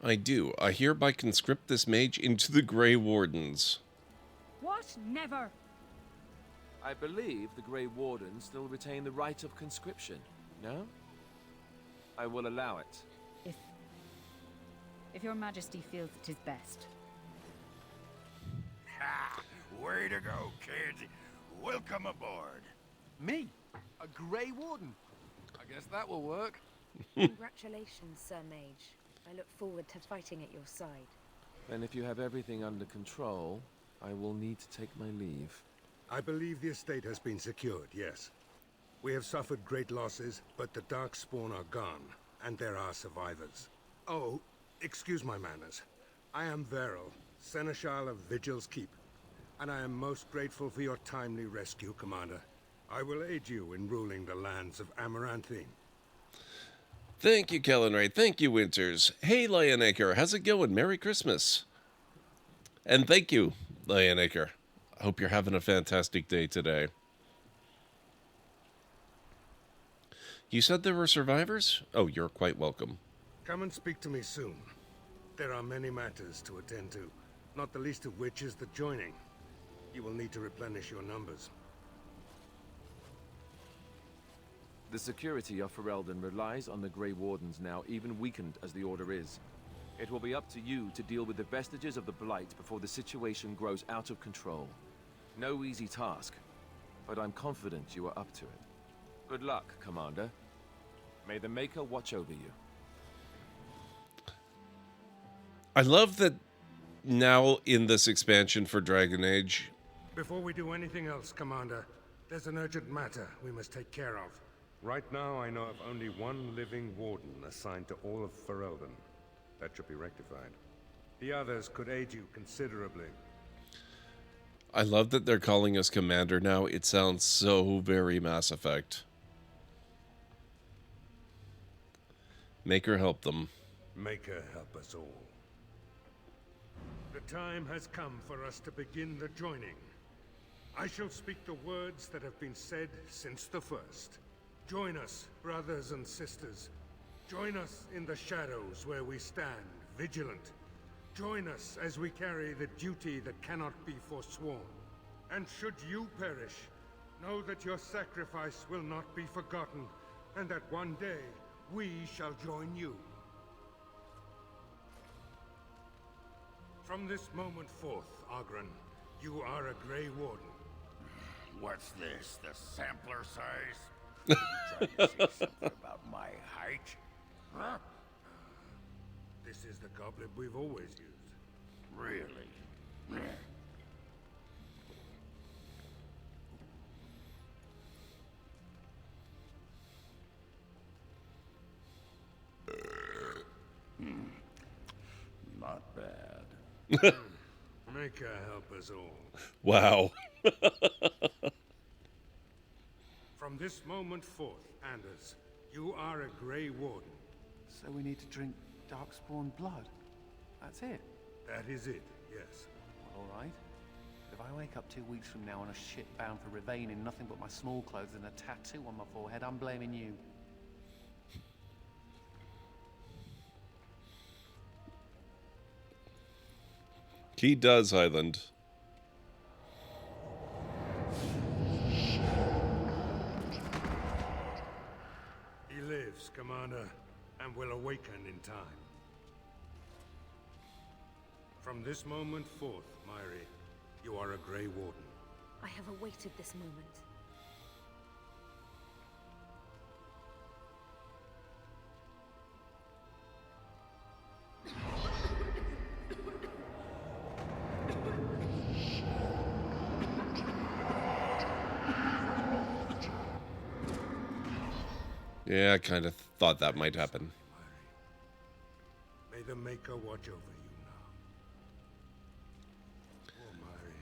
I do. I hereby conscript this mage into the Grey Wardens. What? Never! I believe the Grey Wardens still retain the right of conscription, no? I will allow it. If your majesty feels it is best. Ha! Way to go, kid. Welcome aboard. Me? A Grey Warden? I guess that will work. Congratulations, Sir Mage. I look forward to fighting at your side. And if you have everything under control, I will need to take my leave. I believe the estate has been secured, yes. We have suffered great losses, but the Darkspawn are gone, and there are survivors. Oh, excuse my manners. I am Veril, Seneschal of Vigil's Keep, and I am most grateful for your timely rescue, Commander. I will aid you in ruling the lands of Amaranthine. Thank you, Kellenray. Thank you, Winters. Hey, Lionacre. How's it going? Merry Christmas. And thank you, Lionacre. I hope you're having a fantastic day today. You said there were survivors? Oh, you're quite welcome. Come and speak to me soon. There are many matters to attend to, not the least of which is the joining. You will need to replenish your numbers. The security of Ferelden relies on the Grey Wardens now, even weakened as the Order is. It will be up to you to deal with the vestiges of the Blight before the situation grows out of control. No easy task, but I'm confident you are up to it. Good luck, Commander. May the Maker watch over you. I love that now in this expansion for Dragon Age. Before we do anything else, Commander, there's an urgent matter we must take care of. Right now, I know of only one living warden assigned to all of Ferelden. That should be rectified. The others could aid you considerably. I love that they're calling us Commander now. It sounds so very Mass Effect. Maker help them. Maker help us all. The time has come for us to begin the joining. I shall speak the words that have been said since the first. Join us, brothers and sisters. Join us in the shadows where we stand, vigilant. Join us as we carry the duty that cannot be forsworn. And should you perish, know that your sacrifice will not be forgotten, and that one day we shall join you. From this moment forth, Oghren, you are a Grey Warden. What's this, the sampler size? Trying to say something about my height? Huh? This is the goblet we've always used. Really? Not bad. Maker help us all. Wow. From this moment forth, Anders, you are a Grey Warden. So we need to drink Darkspawn blood? That's it? That is it, yes. Well, all right. If I wake up 2 weeks from now on a ship bound for Ravane in nothing but my small clothes and a tattoo on my forehead, I'm blaming you. He does, Highland. He lives, Commander, and will awaken in time. From this moment forth, Myri, you are a Grey Warden. I have awaited this moment. Yeah, I kind of thought that might happen. May the Maker watch over you now. Oh, Mary.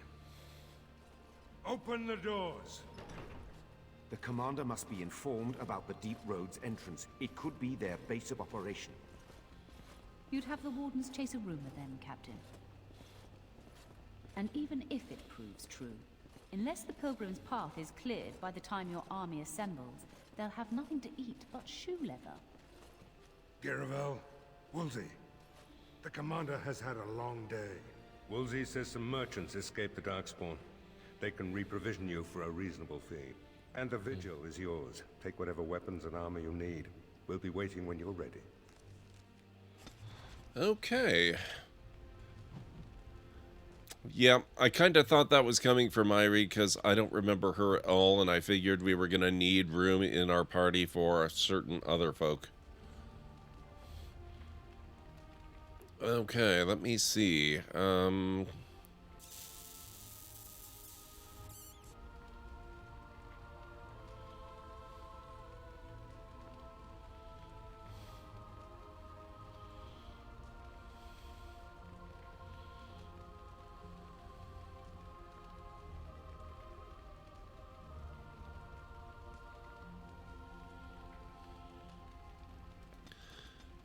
Open the doors! The commander must be informed about the Deep Road's entrance. It could be their base of operation. You'd have the Wardens chase a rumor then, Captain. And even if it proves true, unless the Pilgrim's path is cleared by the time your army assembles, they'll have nothing to eat but shoe leather. Garavel, Woolsey. The commander has had a long day. Woolsey says some merchants escaped the Darkspawn. They can reprovision you for a reasonable fee. And the vigil is yours. Take whatever weapons and armor you need. We'll be waiting when you're ready. Okay. Yeah, I kind of thought that was coming from Irie because I don't remember her at all, and I figured we were going to need room in our party for certain other folk. Okay, let me see.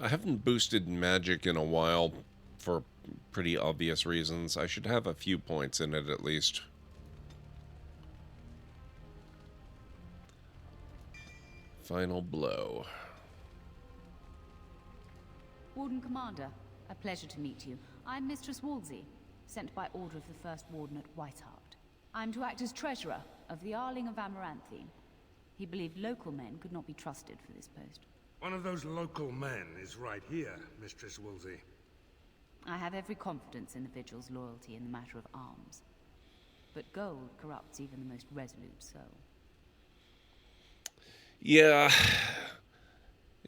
I haven't boosted magic in a while for pretty obvious reasons. I should have a few points in it at least. Final blow. Warden Commander, a pleasure to meet you. I'm Mistress Wolsey, sent by order of the First Warden at Whiteheart. I'm to act as treasurer of the Arling of Amaranthine. He believed local men could not be trusted for this post. One of those local men is right here, Mistress Woolsey. I have every confidence in the Vigil's loyalty in the matter of arms. But gold corrupts even the most resolute soul. Yeah.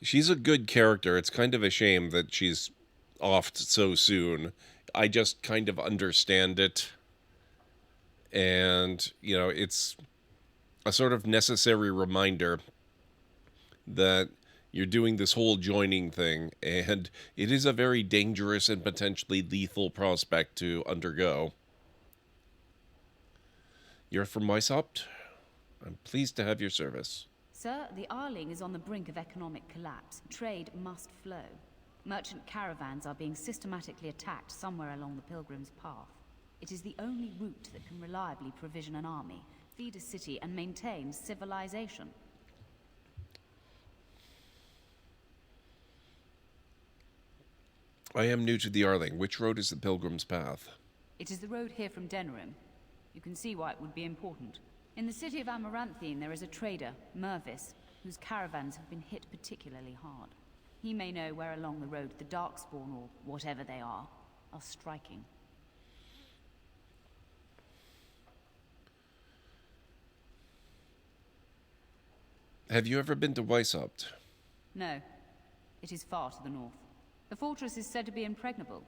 She's a good character. It's kind of a shame that she's off so soon. I just kind of understand it. And, you know, it's a sort of necessary reminder that you're doing this whole joining thing, and it is a very dangerous and potentially lethal prospect to undergo. You're from Weishaupt? I'm pleased to have your service. Sir, the Arling is on the brink of economic collapse. Trade must flow. Merchant caravans are being systematically attacked somewhere along the Pilgrim's Path. It is the only route that can reliably provision an army, feed a city, and maintain civilization. I am new to the Arling. Which road is the Pilgrim's Path? It is the road here from Denerim. You can see why it would be important. In the city of Amaranthine, there is a trader, Mervis, whose caravans have been hit particularly hard. He may know where along the road the Darkspawn, or whatever they are striking. Have you ever been to Weishaupt? No. It is far to the north. The fortress is said to be impregnable.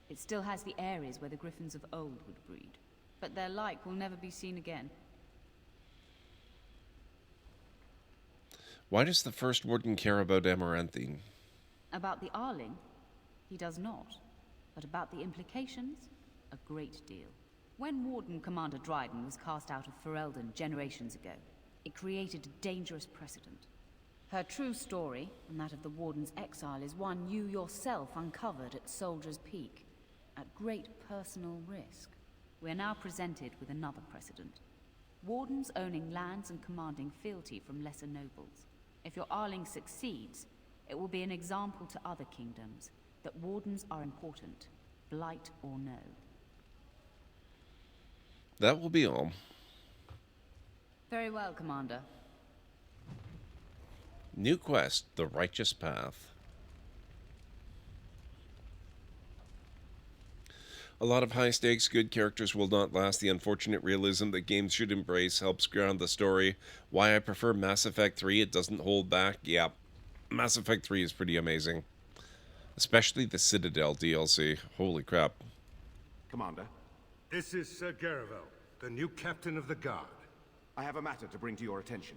It still has the areas where the griffins of old would breed. But their like will never be seen again. Why does the First Warden care about Amaranthine? About the Arling? He does not. But about the implications? A great deal. When Warden Commander Dryden was cast out of Ferelden generations ago, it created a dangerous precedent. Her true story, and that of the Warden's exile, is one you yourself uncovered at Soldier's Peak, at great personal risk. We are now presented with another precedent. Wardens owning lands and commanding fealty from lesser nobles. If your Arling succeeds, it will be an example to other kingdoms that Wardens are important, blight or no. That will be all. Very well, Commander. New quest, The Righteous Path. A lot of high stakes, good characters will not last. The unfortunate realism that games should embrace helps ground the story. Why I prefer Mass Effect 3, it doesn't hold back. Yeah, Mass Effect 3 is pretty amazing. Especially the Citadel DLC. Holy crap. Commander? This is Sir Garavel, the new captain of the guard. I have a matter to bring to your attention.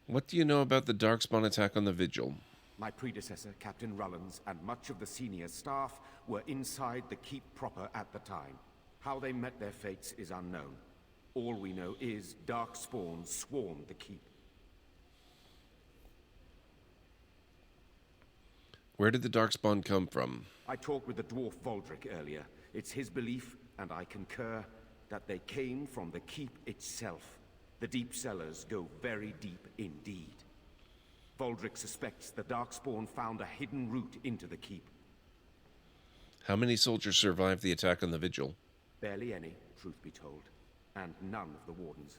What do you know about the Darkspawn attack on the Vigil? My predecessor, Captain Rullans, and much of the senior staff were inside the keep proper at the time. How they met their fates is unknown. All we know is Darkspawn swarmed the keep. Where did the Darkspawn come from? I talked with the dwarf Voldric earlier. It's his belief, and I concur, that they came from the keep itself. The deep cellars go very deep indeed. Voldric suspects the Darkspawn found a hidden route into the keep. How many soldiers survived the attack on the Vigil? Barely any, truth be told, and none of the wardens.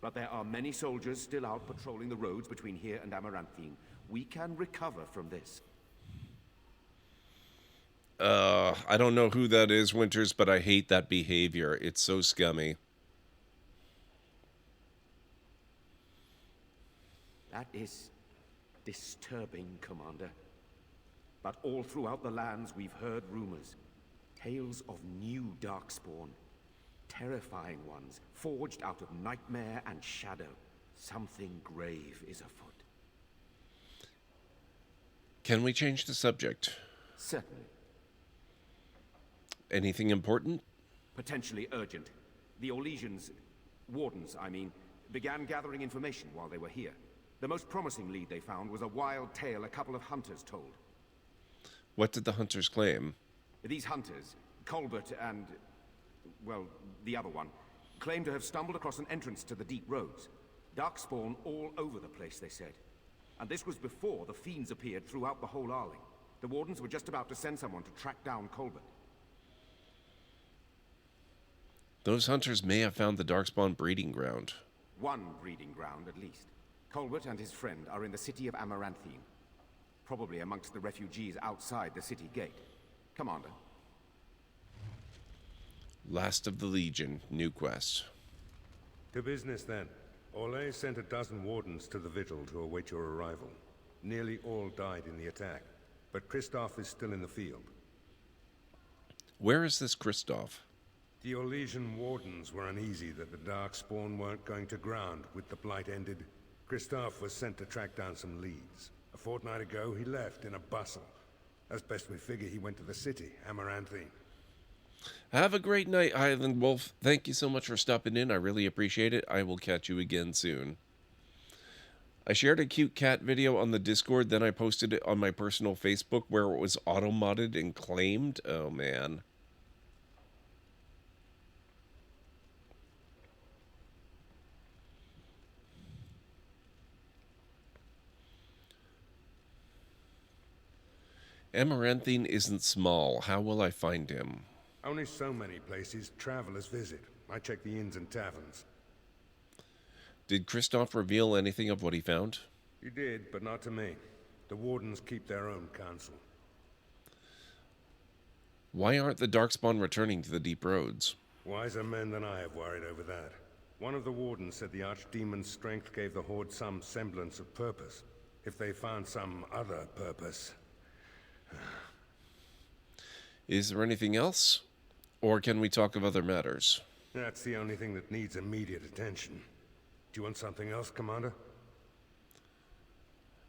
But there are many soldiers still out patrolling the roads between here and Amaranthine. We can recover from this. I don't know who that is, Winters, but I hate that behavior. It's so scummy. That is disturbing, Commander. But all throughout the lands we've heard rumors. Tales of new Darkspawn. Terrifying ones, forged out of nightmare and shadow. Something grave is afoot. Can we change the subject? Certainly. Anything important? Potentially urgent. The Orlesians, wardens, I mean, began gathering information while they were here. The most promising lead they found was a wild tale a couple of hunters told. What did the hunters claim? These hunters, Colbert and, well, the other one, claimed to have stumbled across an entrance to the deep roads. Darkspawn all over the place, they said. And this was before the fiends appeared throughout the whole Arling. The wardens were just about to send someone to track down Colbert. Those hunters may have found the Darkspawn breeding ground. One breeding ground, at least. Colbert and his friend are in the city of Amaranthine. Probably amongst the refugees outside the city gate. Commander. Last of the Legion, new quest. To business then. Orlais sent a dozen wardens to the Vigil to await your arrival. Nearly all died in the attack, but Kristoff is still in the field. Where is this Kristoff? The Orlesian wardens were uneasy that the Darkspawn weren't going to ground with the Blight ended. Kristoff was sent to track down some leads. A fortnight ago, he left in a bustle. As best we figure, he went to the city, Amaranthine. Have a great night, Highland Wolf. Thank you so much for stopping in. I really appreciate it. I will catch you again soon. I shared a cute cat video on the Discord, then I posted it on my personal Facebook where it was auto-modded and claimed. Oh, man. Amaranthine isn't small. How will I find him? Only so many places travelers visit. I check the inns and taverns. Did Kristoff reveal anything of what he found? He did, but not to me. The wardens keep their own counsel. Why aren't the Darkspawn returning to the deep roads? Wiser men than I have worried over that. One of the wardens said the Archdemon's strength gave the Horde some semblance of purpose. If they found some other purpose... Is there anything else? Or can we talk of other matters? That's the only thing that needs immediate attention. Do you want something else, Commander?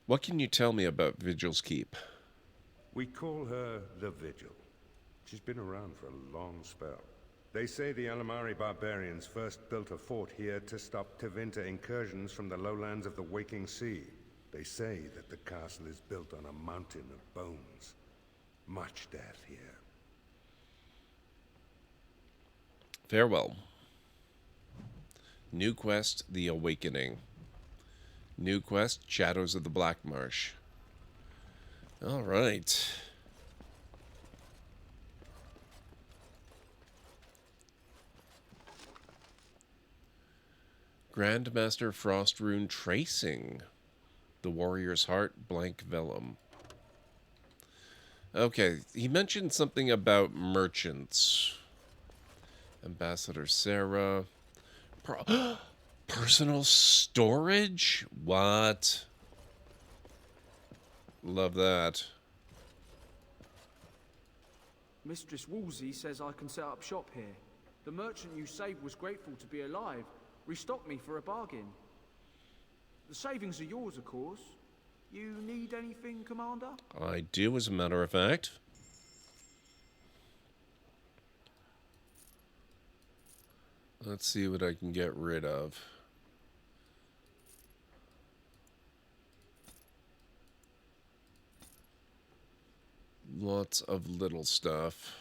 What can you tell me about Vigil's Keep? We call her the Vigil. She's been around for a long spell. They say the Alamari barbarians first built a fort here to stop Tevinter incursions from the lowlands of the Waking Sea. They say that the castle is built on a mountain of bones. Much death here. Farewell. New quest, The Awakening. New quest, Shadows of the Black Marsh. All right. Grandmaster Frost Rune Tracing. The Warrior's Heart, Blank Vellum. Okay, he mentioned something about merchants. Ambassador Sarah. Personal storage? What? Love that. Mistress Wolsey says I can set up shop here. The merchant you saved was grateful to be alive. Restocked me for a bargain. The savings are yours, of course. You need anything, Commander? I do, as a matter of fact. Let's see what I can get rid of. Lots of little stuff.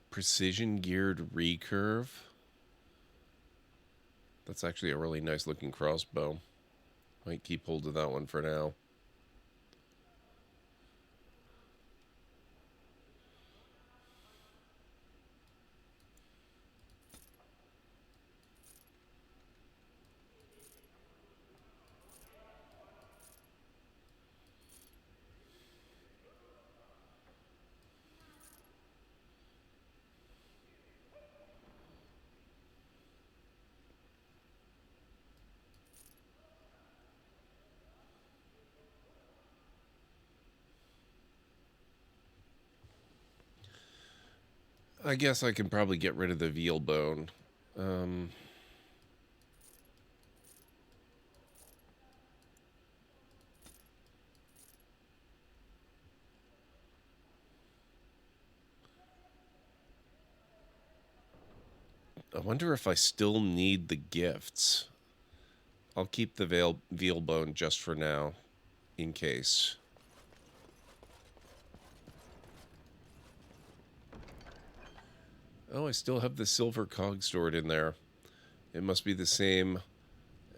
Precision geared recurve. That's actually a really nice looking crossbow. Might keep hold of that one for now. I guess I can probably get rid of the veal bone. I wonder if I still need the gifts. I'll keep the veal bone just for now, in case. Oh, I still have the silver cog stored in there. It must be the same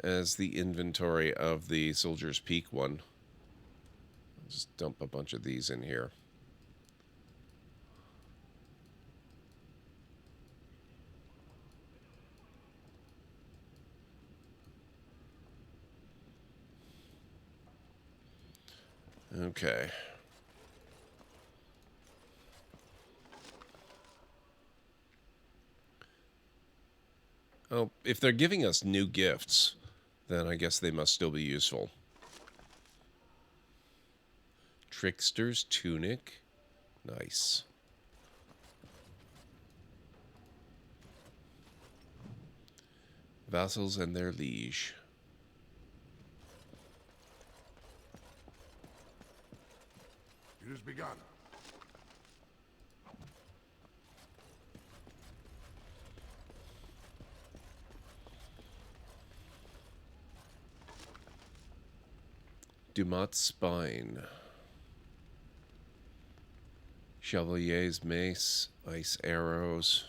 as the inventory of the Soldier's Peak one. I'll just dump a bunch of these in here. Okay. Oh, if they're giving us new gifts, then I guess they must still be useful. Trickster's Tunic. Nice. Vassals and their liege. It has begun. Dumat's Spine. Chevalier's Mace. Ice Arrows.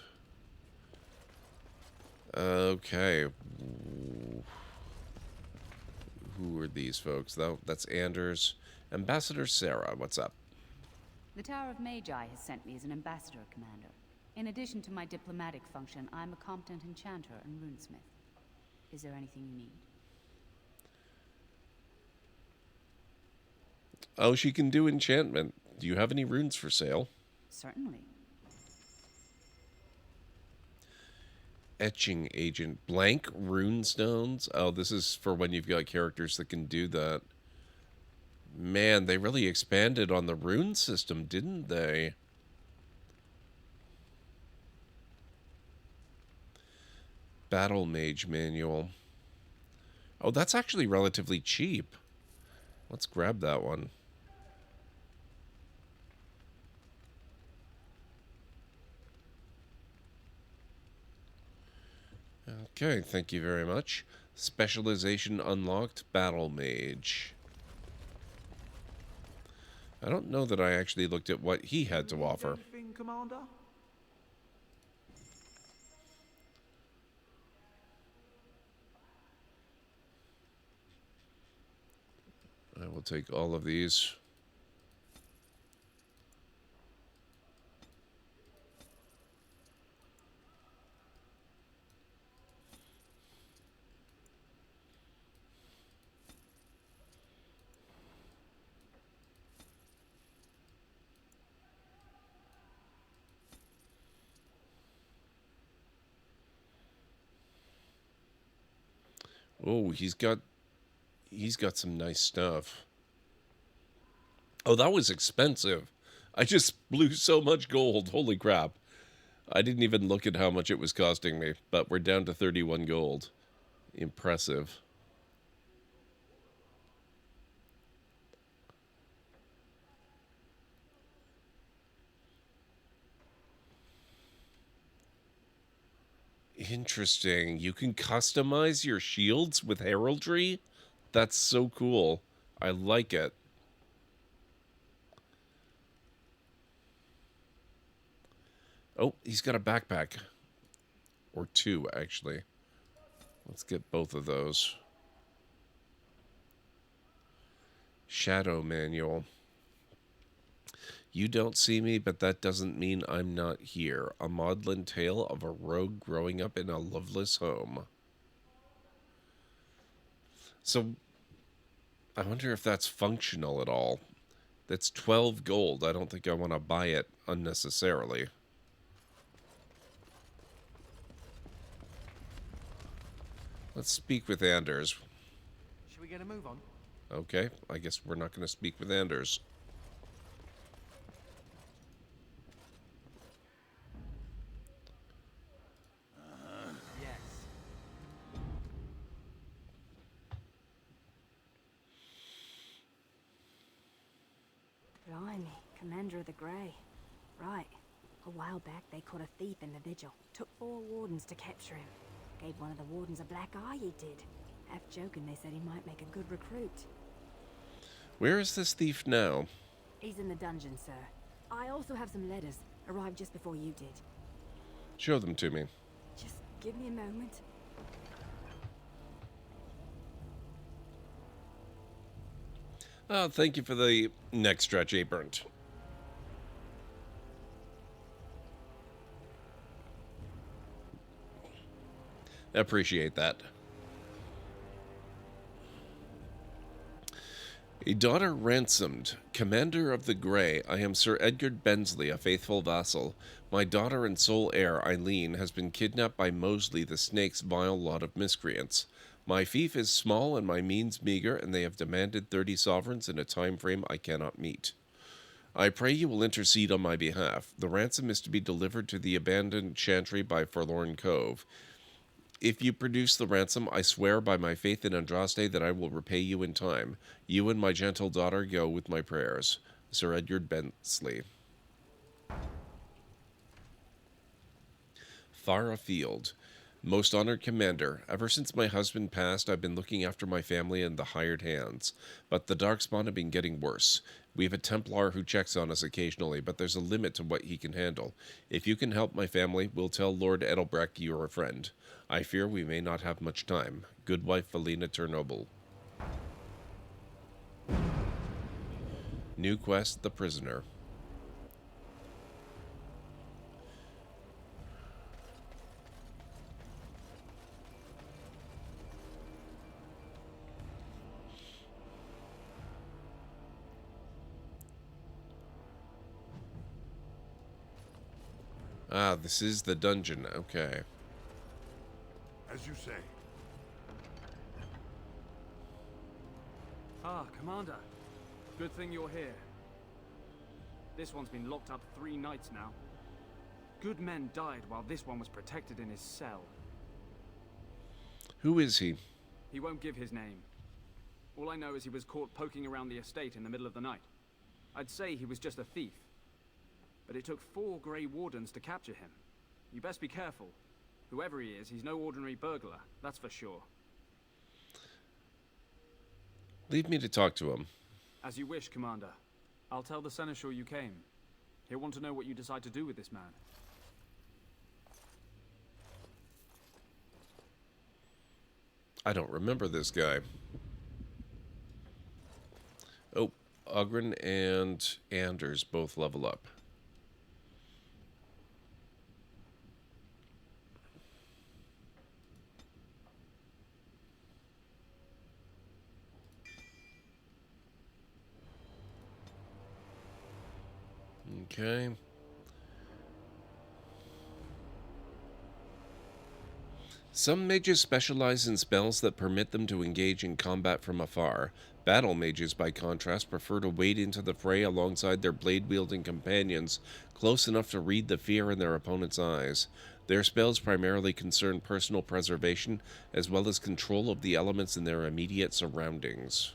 Okay. Who are these folks? That's Anders. Ambassador Sarah, what's up? The Tower of Magi has sent me as an ambassador, Commander. In addition to my diplomatic function, I'm a competent enchanter and runesmith. Is there anything you need? Oh, she can do enchantment. Do you have any runes for sale? Certainly. Etching agent. Blank runestones. Oh, this is for when you've got characters that can do that. Man, they really expanded on the rune system, didn't they? Battle Mage Manual. Oh, that's actually relatively cheap. Let's grab that one. Okay, thank you very much. Specialization unlocked, Battle Mage. I don't know that I actually looked at what he had to offer. Anything, Commander? I will take all of these. Oh, he's got He's got some nice stuff. Oh, that was expensive. I just blew so much gold. Holy crap. I didn't even look at how much it was costing me, but we're down to 31 gold. Impressive. Interesting. You can customize your shields with heraldry? That's so cool. I like it. Oh, he's got a backpack. Or two, actually. Let's get both of those. Shadow manual. You don't see me, but that doesn't mean I'm not here. A maudlin tale of a rogue growing up in a loveless home. So, I wonder if that's functional at all. That's 12 gold. I don't think I want to buy it unnecessarily. Let's speak with Anders. Should we get a move on? Okay, I guess we're not going to speak with Anders. Yes. Blimey, Commander of the Grey. Right. A while back they caught a thief in the vigil. Took 4 wardens to capture him. Gave one of the wardens a black eye, he did. Half joking, they said he might make a good recruit. Where is this thief now? He's in the dungeon, sir. I also have some letters. Arrived just before you did. Show them to me. Just give me a moment. Oh, thank you for the neck stretch apron. Appreciate that. A daughter ransomed. Commander of the Grey, I am Sir Edgar Bensley, a faithful vassal. My daughter and sole heir, Eileen, has been kidnapped by Mosley, the snake's vile lot of miscreants. My fief is small and my means meager, and they have demanded 30 sovereigns in a time frame I cannot meet. I pray you will intercede on my behalf. The ransom is to be delivered to the abandoned chantry by Forlorn Cove. If you produce the ransom, I swear by my faith in Andraste that I will repay you in time. You and my gentle daughter go with my prayers. Sir Edgar Bensley. Far afield. Most honored commander, ever since my husband passed, I've been looking after my family and the hired hands. But the Darkspawn have been getting worse. We have a Templar who checks on us occasionally, but there's a limit to what he can handle. If you can help my family, we'll tell Lord Edelbrecht you're a friend. I fear we may not have much time. Good wife Felina Chernobyl. New quest, The Prisoner. Ah, this is the dungeon. Okay. As you say. Ah, Commander. Good thing you're here. This one's been locked up 3 nights now. Good men died while this one was protected in his cell. Who is he? He won't give his name. All I know is he was caught poking around the estate in the middle of the night. I'd say he was just a thief. But it took 4 Grey Wardens to capture him. You best be careful. Whoever he is, he's no ordinary burglar, that's for sure. Leave me to talk to him. As you wish, Commander. I'll tell the Seneschal you came. He'll want to know what you decide to do with this man. I don't remember this guy. Oh, Ogren and Anders both level up. Okay. Some mages specialize in spells that permit them to engage in combat from afar. Battle mages, by contrast, prefer to wade into the fray alongside their blade-wielding companions, close enough to read the fear in their opponent's eyes. Their spells primarily concern personal preservation, as well as control of the elements in their immediate surroundings.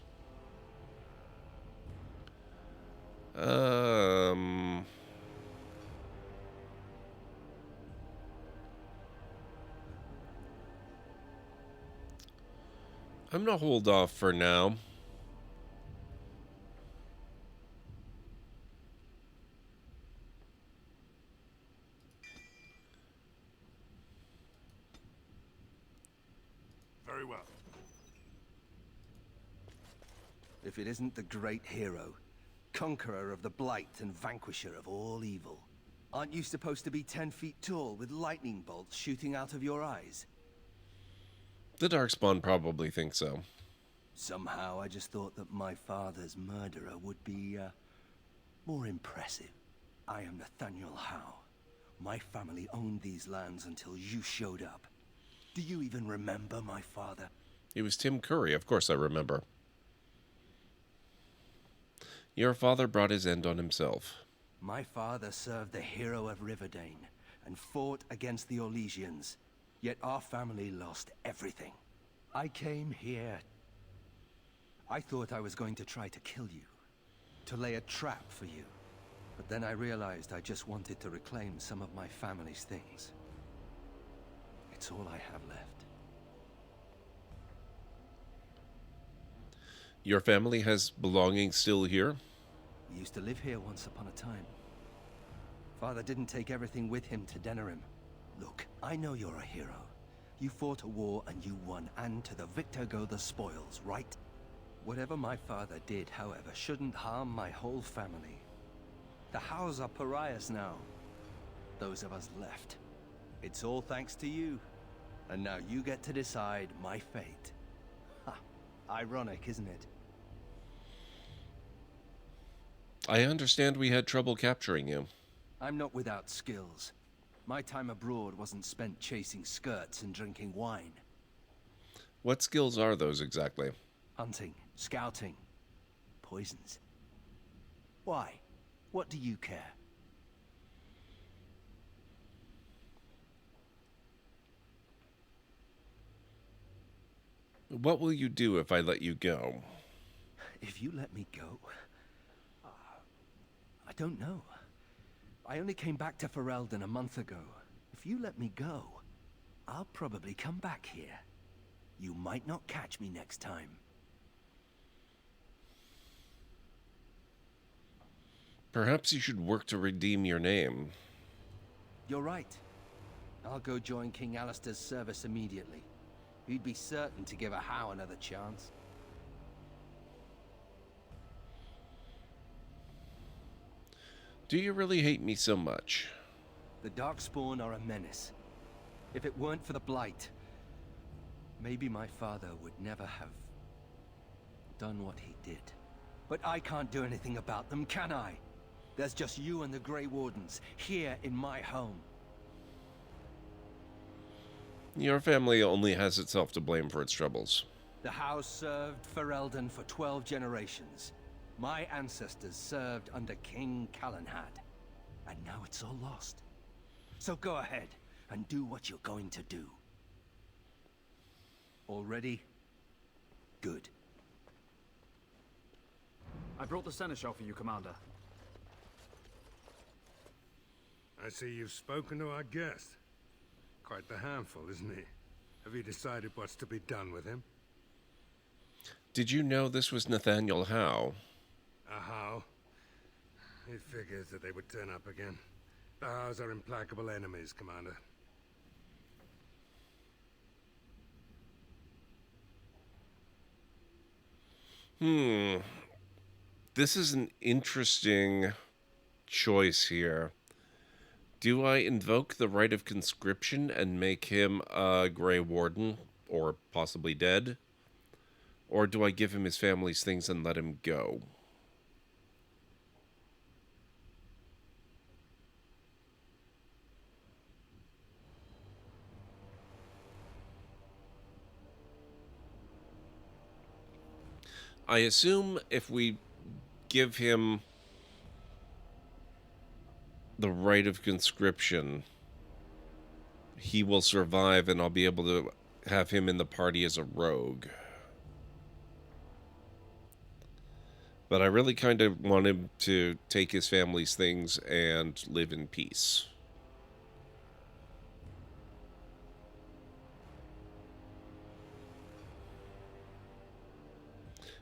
I'm gonna hold off for now. Very well. If it isn't the great hero, conqueror of the Blight and vanquisher of all evil. Aren't you supposed to be 10 feet tall with lightning bolts shooting out of your eyes? The Darkspawn probably thinks so. Somehow I just thought that my father's murderer would be, more impressive. I am Nathaniel Howe. My family owned these lands until you showed up. Do you even remember my father? He was Tim Curry, of course I remember. Your father brought his end on himself. My father served the hero of Riverdane and fought against the Orlesians. Yet our family lost everything. I came here. I thought I was going to try to kill you, to lay a trap for you. But then I realized I just wanted to reclaim some of my family's things. It's all I have left. Your family has belongings still here? We used to live here once upon a time. Father didn't take everything with him to Denerim. Look, I know you're a hero. You fought a war and you won, and to the victor go the spoils, right? Whatever my father did, however, shouldn't harm my whole family. The Howes are pariahs now. Those of us left. It's all thanks to you. And now you get to decide my fate. Ha! Ironic, isn't it? I understand we had trouble capturing you. I'm not without skills. My time abroad wasn't spent chasing skirts and drinking wine. What skills are those exactly? Hunting, scouting, poisons. Why? What do you care? What will you do if I let you go? If you let me go... I don't know. I only came back to Ferelden a month ago. If you let me go, I'll probably come back here. You might not catch me next time. Perhaps you should work to redeem your name. You're right. I'll go join King Alistair's service immediately. He'd be certain to give a Howe another chance. Do you really hate me so much? The Darkspawn are a menace. If it weren't for the Blight, maybe my father would never have done what he did. But I can't do anything about them, can I? There's just you and the Grey Wardens, here in my home. Your family only has itself to blame for its troubles. The house served Ferelden for 12 generations. My ancestors served under King Calenhad. And now it's all lost. So go ahead and do what you're going to do. All ready? Good. I brought the seneschal for you, Commander. I see you've spoken to our guest. Quite the handful, isn't he? Have you decided what's to be done with him? Did you know this was Nathaniel Howe? A Howe? It figures that they would turn up again. The Howes are implacable enemies, Commander. This is an interesting choice here. Do I invoke the right of conscription and make him a Grey Warden, or possibly dead? Or do I give him his family's things and let him go? I assume if we give him the right of conscription, he will survive and I'll be able to have him in the party as a rogue. But I really kind of want him to take his family's things and live in peace.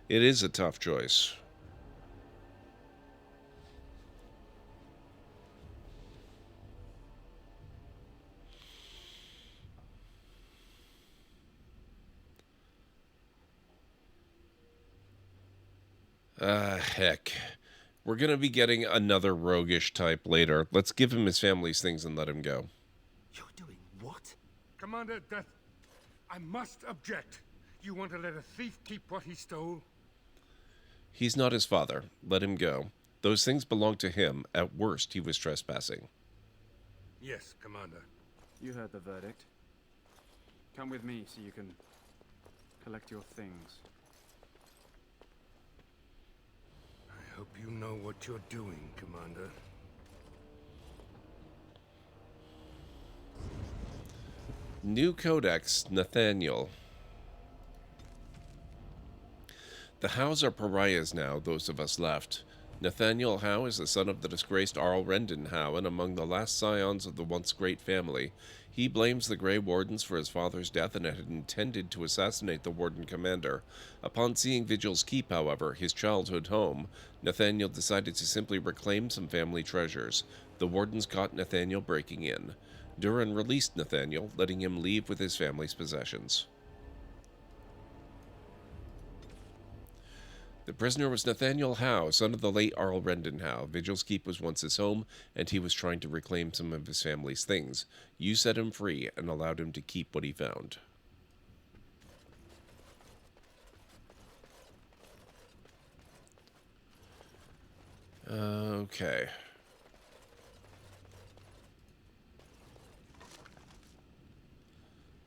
It is a tough choice. Heck. We're going to be getting another roguish type later. Let's give him his family's things and let him go. You're doing what? Commander Death, I must object. You want to let a thief keep what he stole? He's not his father. Let him go. Those things belong to him. At worst, he was trespassing. Yes, Commander. You heard the verdict. Come with me so you can collect your things. I hope you know what you're doing, Commander. New Codex, Nathaniel. The Howes are pariahs now, those of us left. Nathaniel Howe is the son of the disgraced Arl Rendon Howe, and among the last scions of the once great family. He blames the Grey Wardens for his father's death and had intended to assassinate the Warden Commander. Upon seeing Vigil's Keep, however, his childhood home, Nathaniel decided to simply reclaim some family treasures. The Wardens caught Nathaniel breaking in. Durin released Nathaniel, letting him leave with his family's possessions. The prisoner was Nathaniel Howe, son of the late Arl Rendon Howe. Vigil's Keep was once his home, and he was trying to reclaim some of his family's things. You set him free and allowed him to keep what he found. Okay.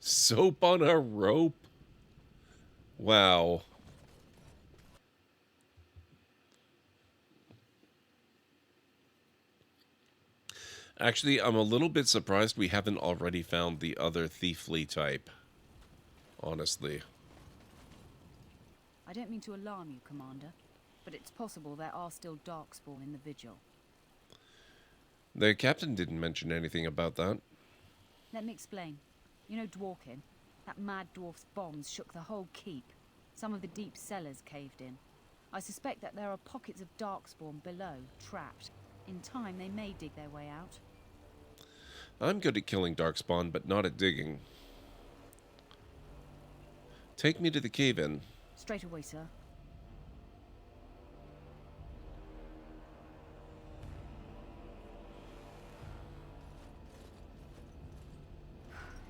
Soap on a rope? Wow. Actually, I'm a little bit surprised we haven't already found the other thiefly type. Honestly. I don't mean to alarm you, Commander, but it's possible there are still Darkspawn in the Vigil. The captain didn't mention anything about that. Let me explain. You know Dworkin? That mad dwarf's bombs shook the whole keep. Some of the deep cellars caved in. I suspect that there are pockets of Darkspawn below, trapped. In time, they may dig their way out. I'm good at killing Darkspawn, but not at digging. Take me to the cave-in. Straight away, sir.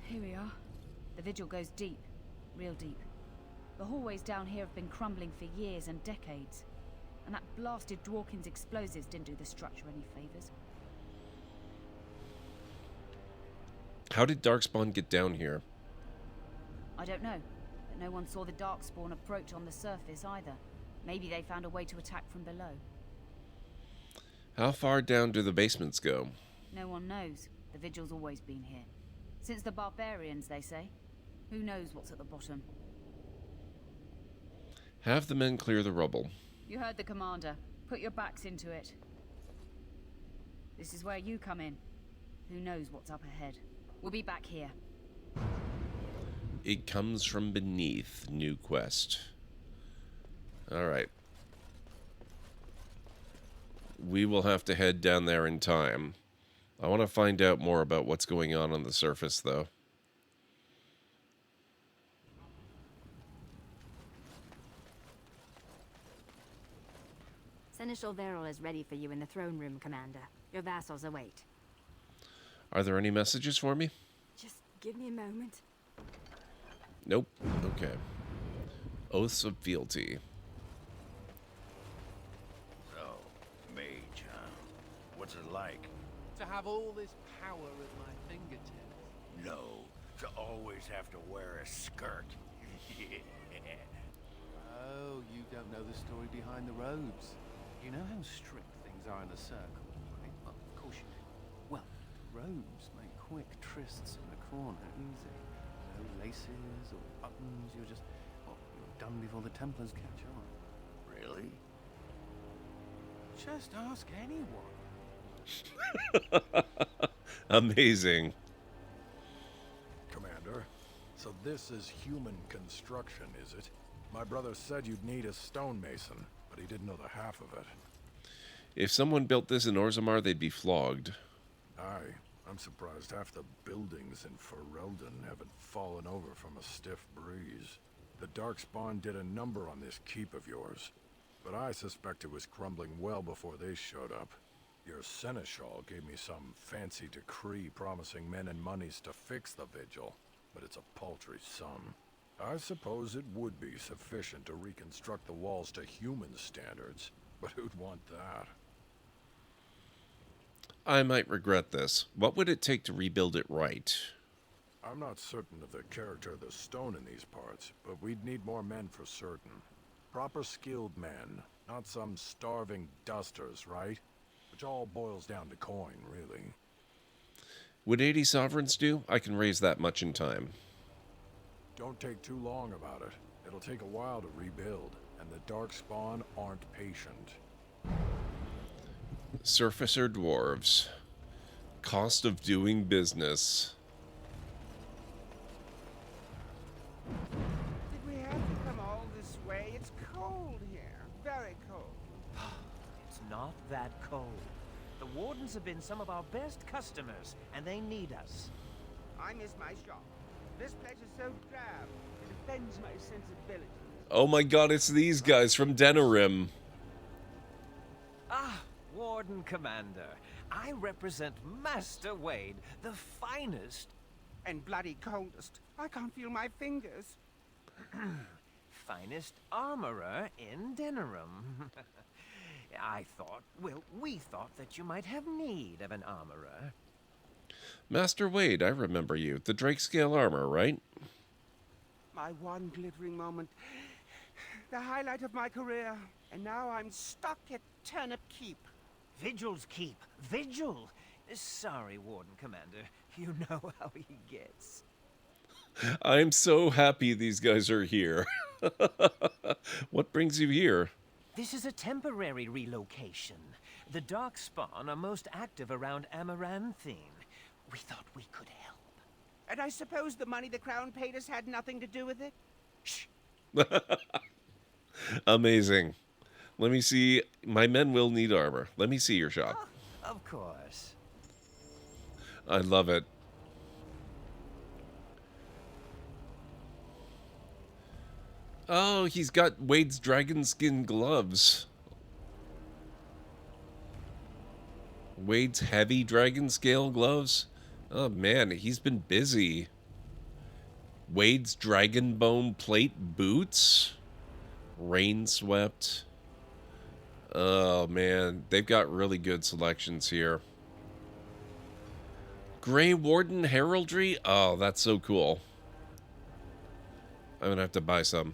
Here we are. The Vigil goes deep. Real deep. The hallways down here have been crumbling for years and decades. And that blasted Dworkin's explosives didn't do the structure any favors. How did Darkspawn get down here? I don't know, but no one saw the Darkspawn approach on the surface either. Maybe they found a way to attack from below. How far down do the basements go? No one knows. The Vigil's always been here. Since the barbarians, they say. Who knows what's at the bottom? Have the men clear the rubble. You heard the commander. Put your backs into it. This is where you come in. Who knows what's up ahead? We'll be back here. It comes from beneath. New quest. Alright. We will have to head down there in time. I want to find out more about what's going on the surface, though. Seneschal Verrill is ready for you in the throne room, Commander. Your vassals await. Are there any messages for me? Just give me a moment. Nope. Okay. Oaths of fealty. So, mage, huh? What's it like? To have all this power at my fingertips. No, to always have to wear a skirt. Oh, you don't know the story behind the robes. You know how strict things are in the circle, right? Well, of course you do. Well, robes make quick trysts in the corner easy. No laces or buttons, you're just, well, you're done before the Templars catch on. Really? Just ask anyone. Amazing. Commander, so this is human construction, is it? My brother said you'd need a stonemason, but he didn't know the half of it. If someone built this in Orzammar, they'd be flogged. Aye, I'm surprised half the buildings in Ferelden haven't fallen over from a stiff breeze. The Darkspawn did a number on this keep of yours, but I suspect it was crumbling well before they showed up. Your seneschal gave me some fancy decree promising men and monies to fix the vigil, but it's a paltry sum. I suppose it would be sufficient to reconstruct the walls to human standards, but who'd want that? I might regret this. What would it take to rebuild it right? I'm not certain of the character of the stone in these parts, but we'd need more men for certain. Proper skilled men, not some starving dusters, right? Which all boils down to coin, really. Would 80 sovereigns do? I can raise that much in time. Don't take too long about it. It'll take a while to rebuild, and the Darkspawn aren't patient. Surfacer dwarves. Cost of doing business. Did we have to come all this way? It's cold here. Very cold. It's not that cold. The Wardens have been some of our best customers, and they need us. I miss my shop. This place is so drab. It offends my sensibilities. Oh my god, it's these guys from Denerim. Ah, Warden Commander. I represent Master Wade, the finest... And bloody coldest. I can't feel my fingers. finest armorer in Denerim. I thought, well, we thought that you might have need of an armorer. Master Wade, I remember you. The Drake scale armor, right? My one glittering moment. The highlight of my career. And now I'm stuck at Turnip Keep. Vigil's Keep. Vigil! Sorry, Warden Commander. You know how he gets. I'm so happy these guys are here. What brings you here? This is a temporary relocation. The Darkspawn are most active around Amaranthine. We thought we could help. And I suppose the money the Crown paid us had nothing to do with it? Shh. Amazing. Let me see. My men will need armor. Let me see your shop. Oh, of course. I love it. Oh, he's got Wade's dragon skin gloves. Wade's heavy dragon scale gloves? Oh man, he's been busy. Wade's dragon bone plate boots? Rain swept. Oh man, they've got really good selections here. Grey Warden heraldry? Oh, that's so cool. I'm gonna have to buy some.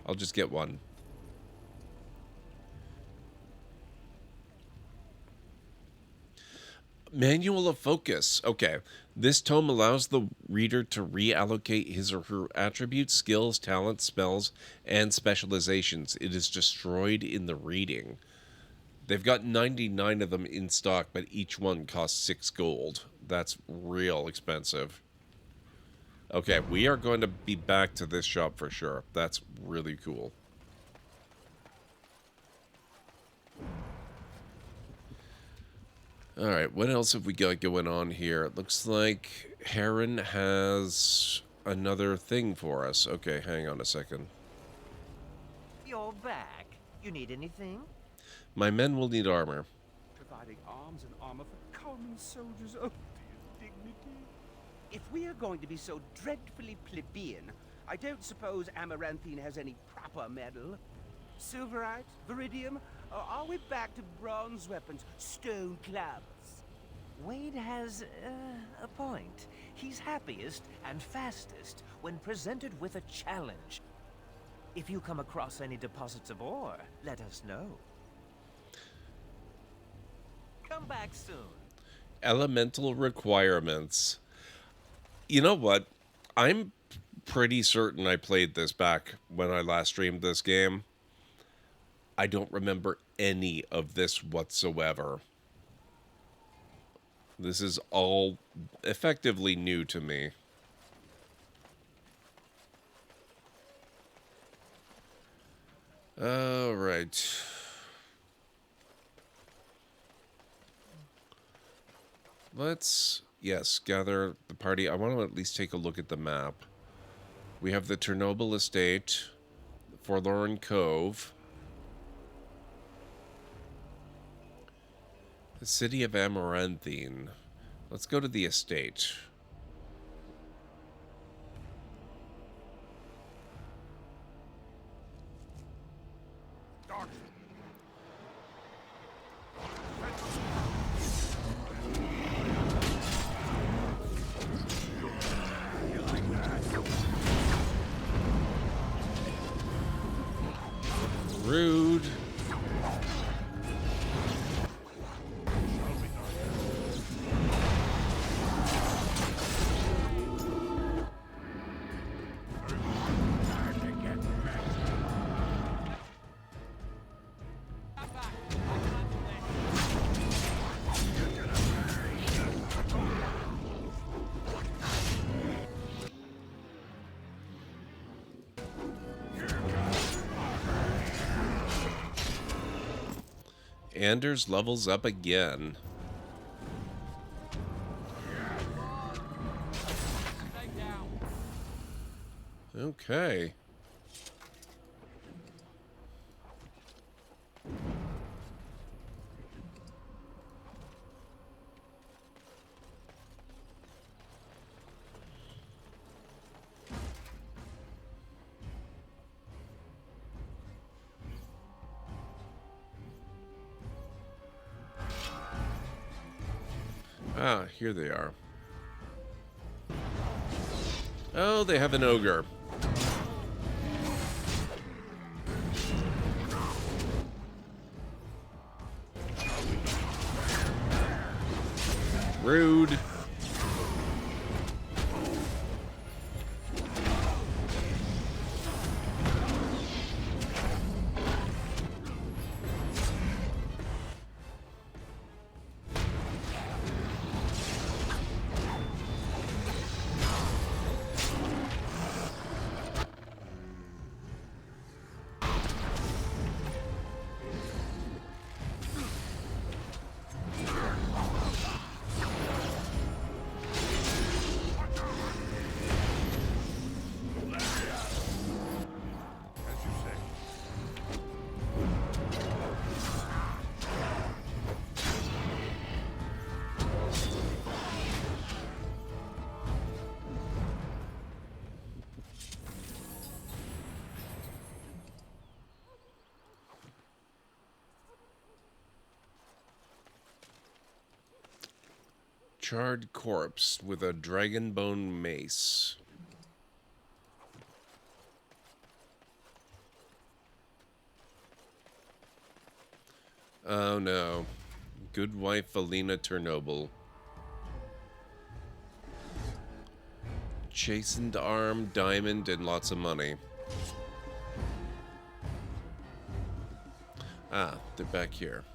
I'll just get one. Manual of Focus. Okay. This tome allows the reader to reallocate his or her attributes, skills, talents, spells, and specializations. It is destroyed in the reading. They've got 99 of them in stock, but each one costs 6 gold. That's real expensive. Okay, we are going to be back to this shop for sure. That's really cool. Alright, what else have we got going on here? It looks like Heron has another thing for us. Okay, hang on a second. You're back. You need anything? My men will need armor. Providing arms and armor for common soldiers. Oh, dear dignity. If we are going to be so dreadfully plebeian, I don't suppose Amaranthine has any proper metal. Silverite? Viridium? Or are we back to bronze weapons, stone clubs? Wade has a point. He's happiest and fastest when presented with a challenge. If you come across any deposits of ore, let us know. Come back soon. Elemental requirements. You know what? I'm pretty certain I played this back when I last streamed this game. I don't remember any of this whatsoever. This is all effectively new to me. All right. Let's, yes, gather the party. I want to at least take a look at the map. We have the Chernobyl Estate, Forlorn Cove, the city of Amaranthine. Let's go to the estate. Rude. Anders levels up again. Okay. Ah, here they are. Oh, they have an ogre. Rude. Charred corpse with a dragon bone mace. Oh no. Good wife Valina Chernobyl. Chastened arm, diamond, and lots of money. Ah, they're back here.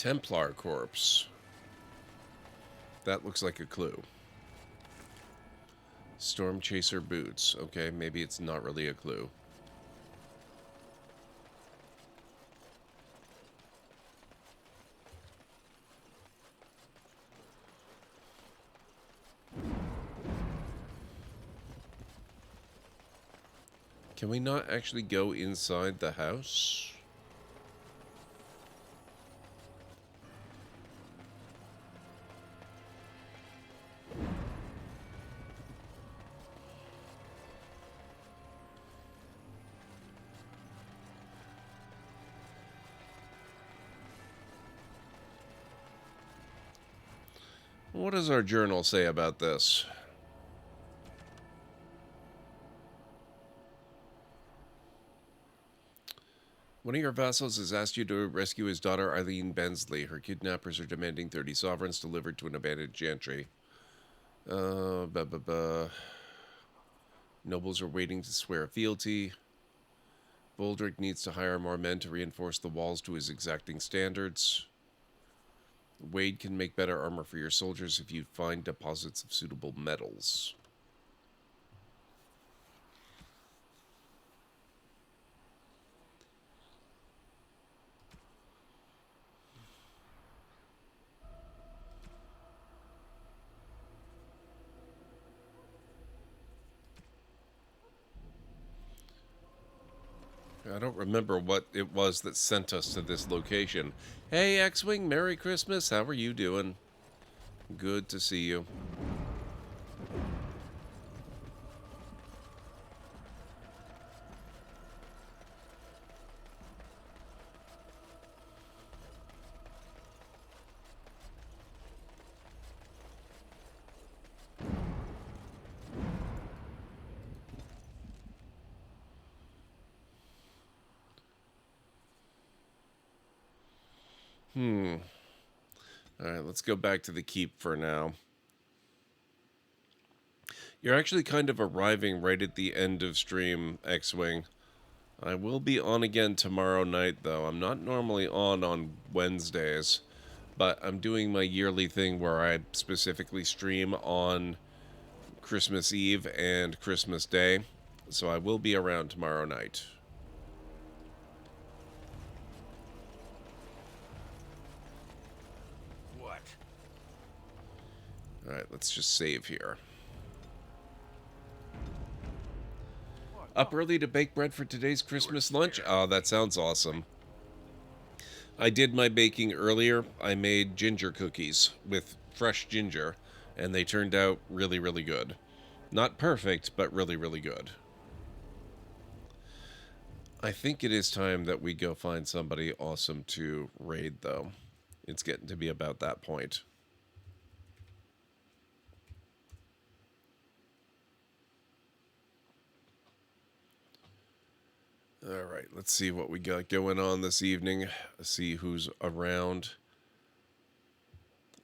Templar corpse. That looks like a clue. Storm Chaser boots. Okay, maybe it's not really a clue. Can we not actually go inside the house? What does our journal say about this? One of your vassals has asked you to rescue his daughter, Eileen Bensley. Her kidnappers are demanding 30 sovereigns delivered to an abandoned gentry. Nobles are waiting to swear fealty. Boldrick needs to hire more men to reinforce the walls to his exacting standards. Wade can make better armor for your soldiers if you find deposits of suitable metals. I don't remember what it was that sent us to this location. Hey, X-Wing, Merry Christmas. How are you doing? Good to see you. Alright, let's go back to the keep for now. You're actually kind of arriving right at the end of stream, X-Wing. I will be on again tomorrow night, though. I'm not normally on Wednesdays, but I'm doing my yearly thing where I specifically stream on Christmas Eve and Christmas Day, so I will be around tomorrow night. What? Alright, let's just save here. Up early to bake bread for today's Christmas lunch? Oh, that sounds awesome. I did my baking earlier. I made ginger cookies with fresh ginger, and they turned out really, really good. Not perfect, but really, really good. I think it is time that we go find somebody awesome to raid, though. It's getting to be about that point. Alright, let's see what we got going on this evening. See who's around.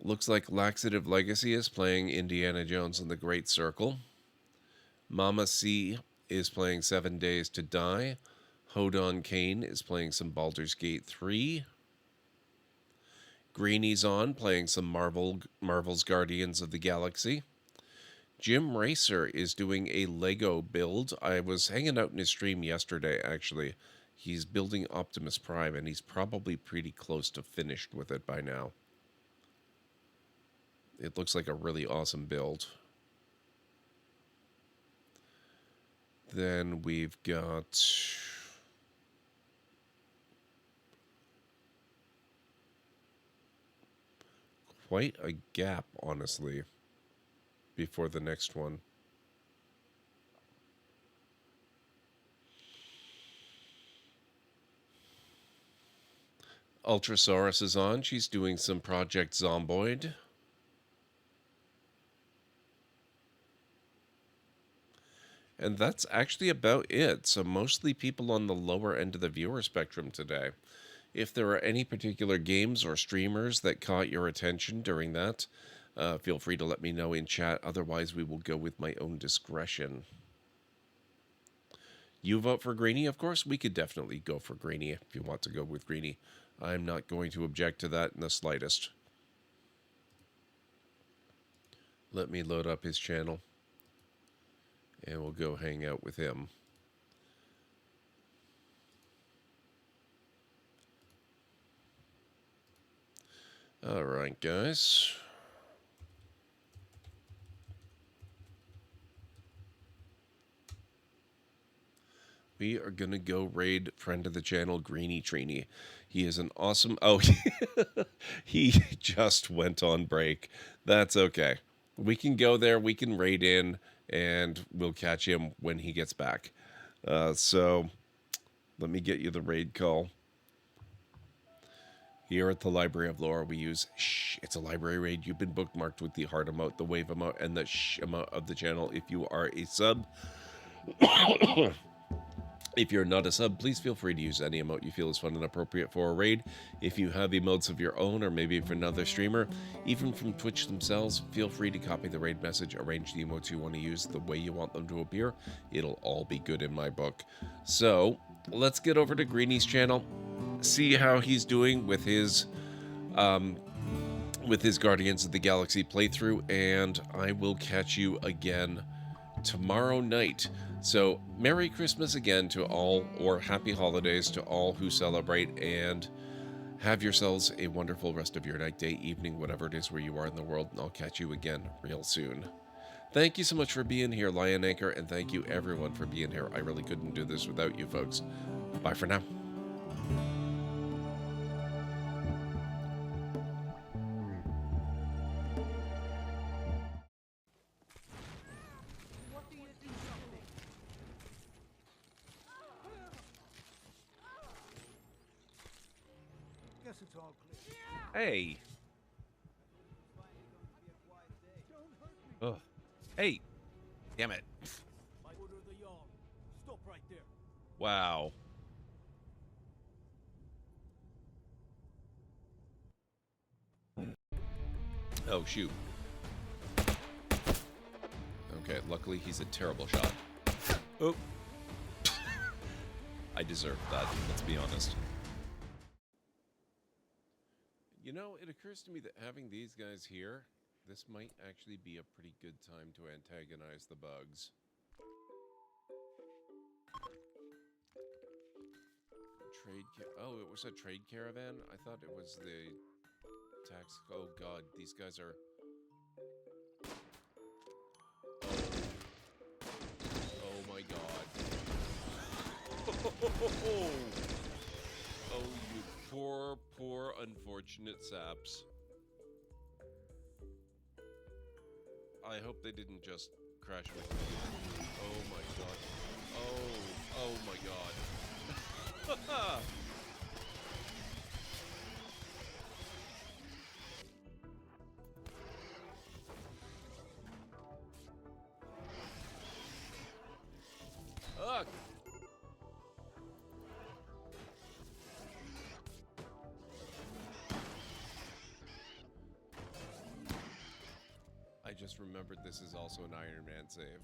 Looks like Laxative Legacy is playing Indiana Jones and the Great Circle. Mama C is playing 7 Days to Die. Hodon Kane is playing some Baldur's Gate 3. Greeny's on, playing some Marvel's Guardians of the Galaxy. Jim Racer is doing a Lego build. I was hanging out in his stream yesterday, actually. He's building Optimus Prime, and he's probably pretty close to finished with it by now. It looks like a really awesome build. Then we've got quite a gap, honestly, before the next one. Ultrasaurus is on. She's doing some Project Zomboid. And that's actually about it. So mostly people on the lower end of the viewer spectrum today. If there are any particular games or streamers that caught your attention during that, feel free to let me know in chat. Otherwise, we will go with my own discretion. You vote for Greeny, of course. We could definitely go for Greeny if you want to go with Greeny. I'm not going to object to that in the slightest. Let me load up his channel, and we'll go hang out with him. All right, guys. We are going to go raid friend of the channel, Greeny Trini. He is an awesome... Oh, he just went on break. That's okay. We can go there, we can raid in, and we'll catch him when he gets back. So, let me get you the raid call. Here at the Library of Lore, we use shh. It's a library raid. You've been bookmarked with the heart emote, the wave emote, and the shh emote of the channel if you are a sub. If you're not a sub, please feel free to use any emote you feel is fun and appropriate for a raid. If you have emotes of your own, or maybe for another streamer, even from Twitch themselves, feel free to copy the raid message, arrange the emotes you want to use the way you want them to appear. It'll all be good in my book. So, let's get over to Greeny's channel, see how he's doing with his Guardians of the Galaxy playthrough, and I will catch you again tomorrow night. So, Merry Christmas again to all, or Happy Holidays to all who celebrate, and have yourselves a wonderful rest of your night, day, evening, whatever it is where you are in the world, and I'll catch you again real soon. Thank you so much for being here, Lion Anchor, and thank you everyone for being here. I really couldn't do this without you folks. Bye for now. Guess it's all clear. Hey. Ugh. Hey. Damn it. Stop right there. Wow. Oh, shoot. Okay, luckily he's a terrible shot. Oh. I deserved that, let's be honest. You know, it occurs to me that having these guys here, this might actually be a pretty good time to antagonize the bugs. Oh, it was a trade caravan? I thought it was the tax... Oh god, these guys are... Oh my god. Oh, you poor, poor unfortunate saps. I hope they didn't just crash with me. Oh my god. Oh my god. Ugh. I just remembered this is also an Iron Man save.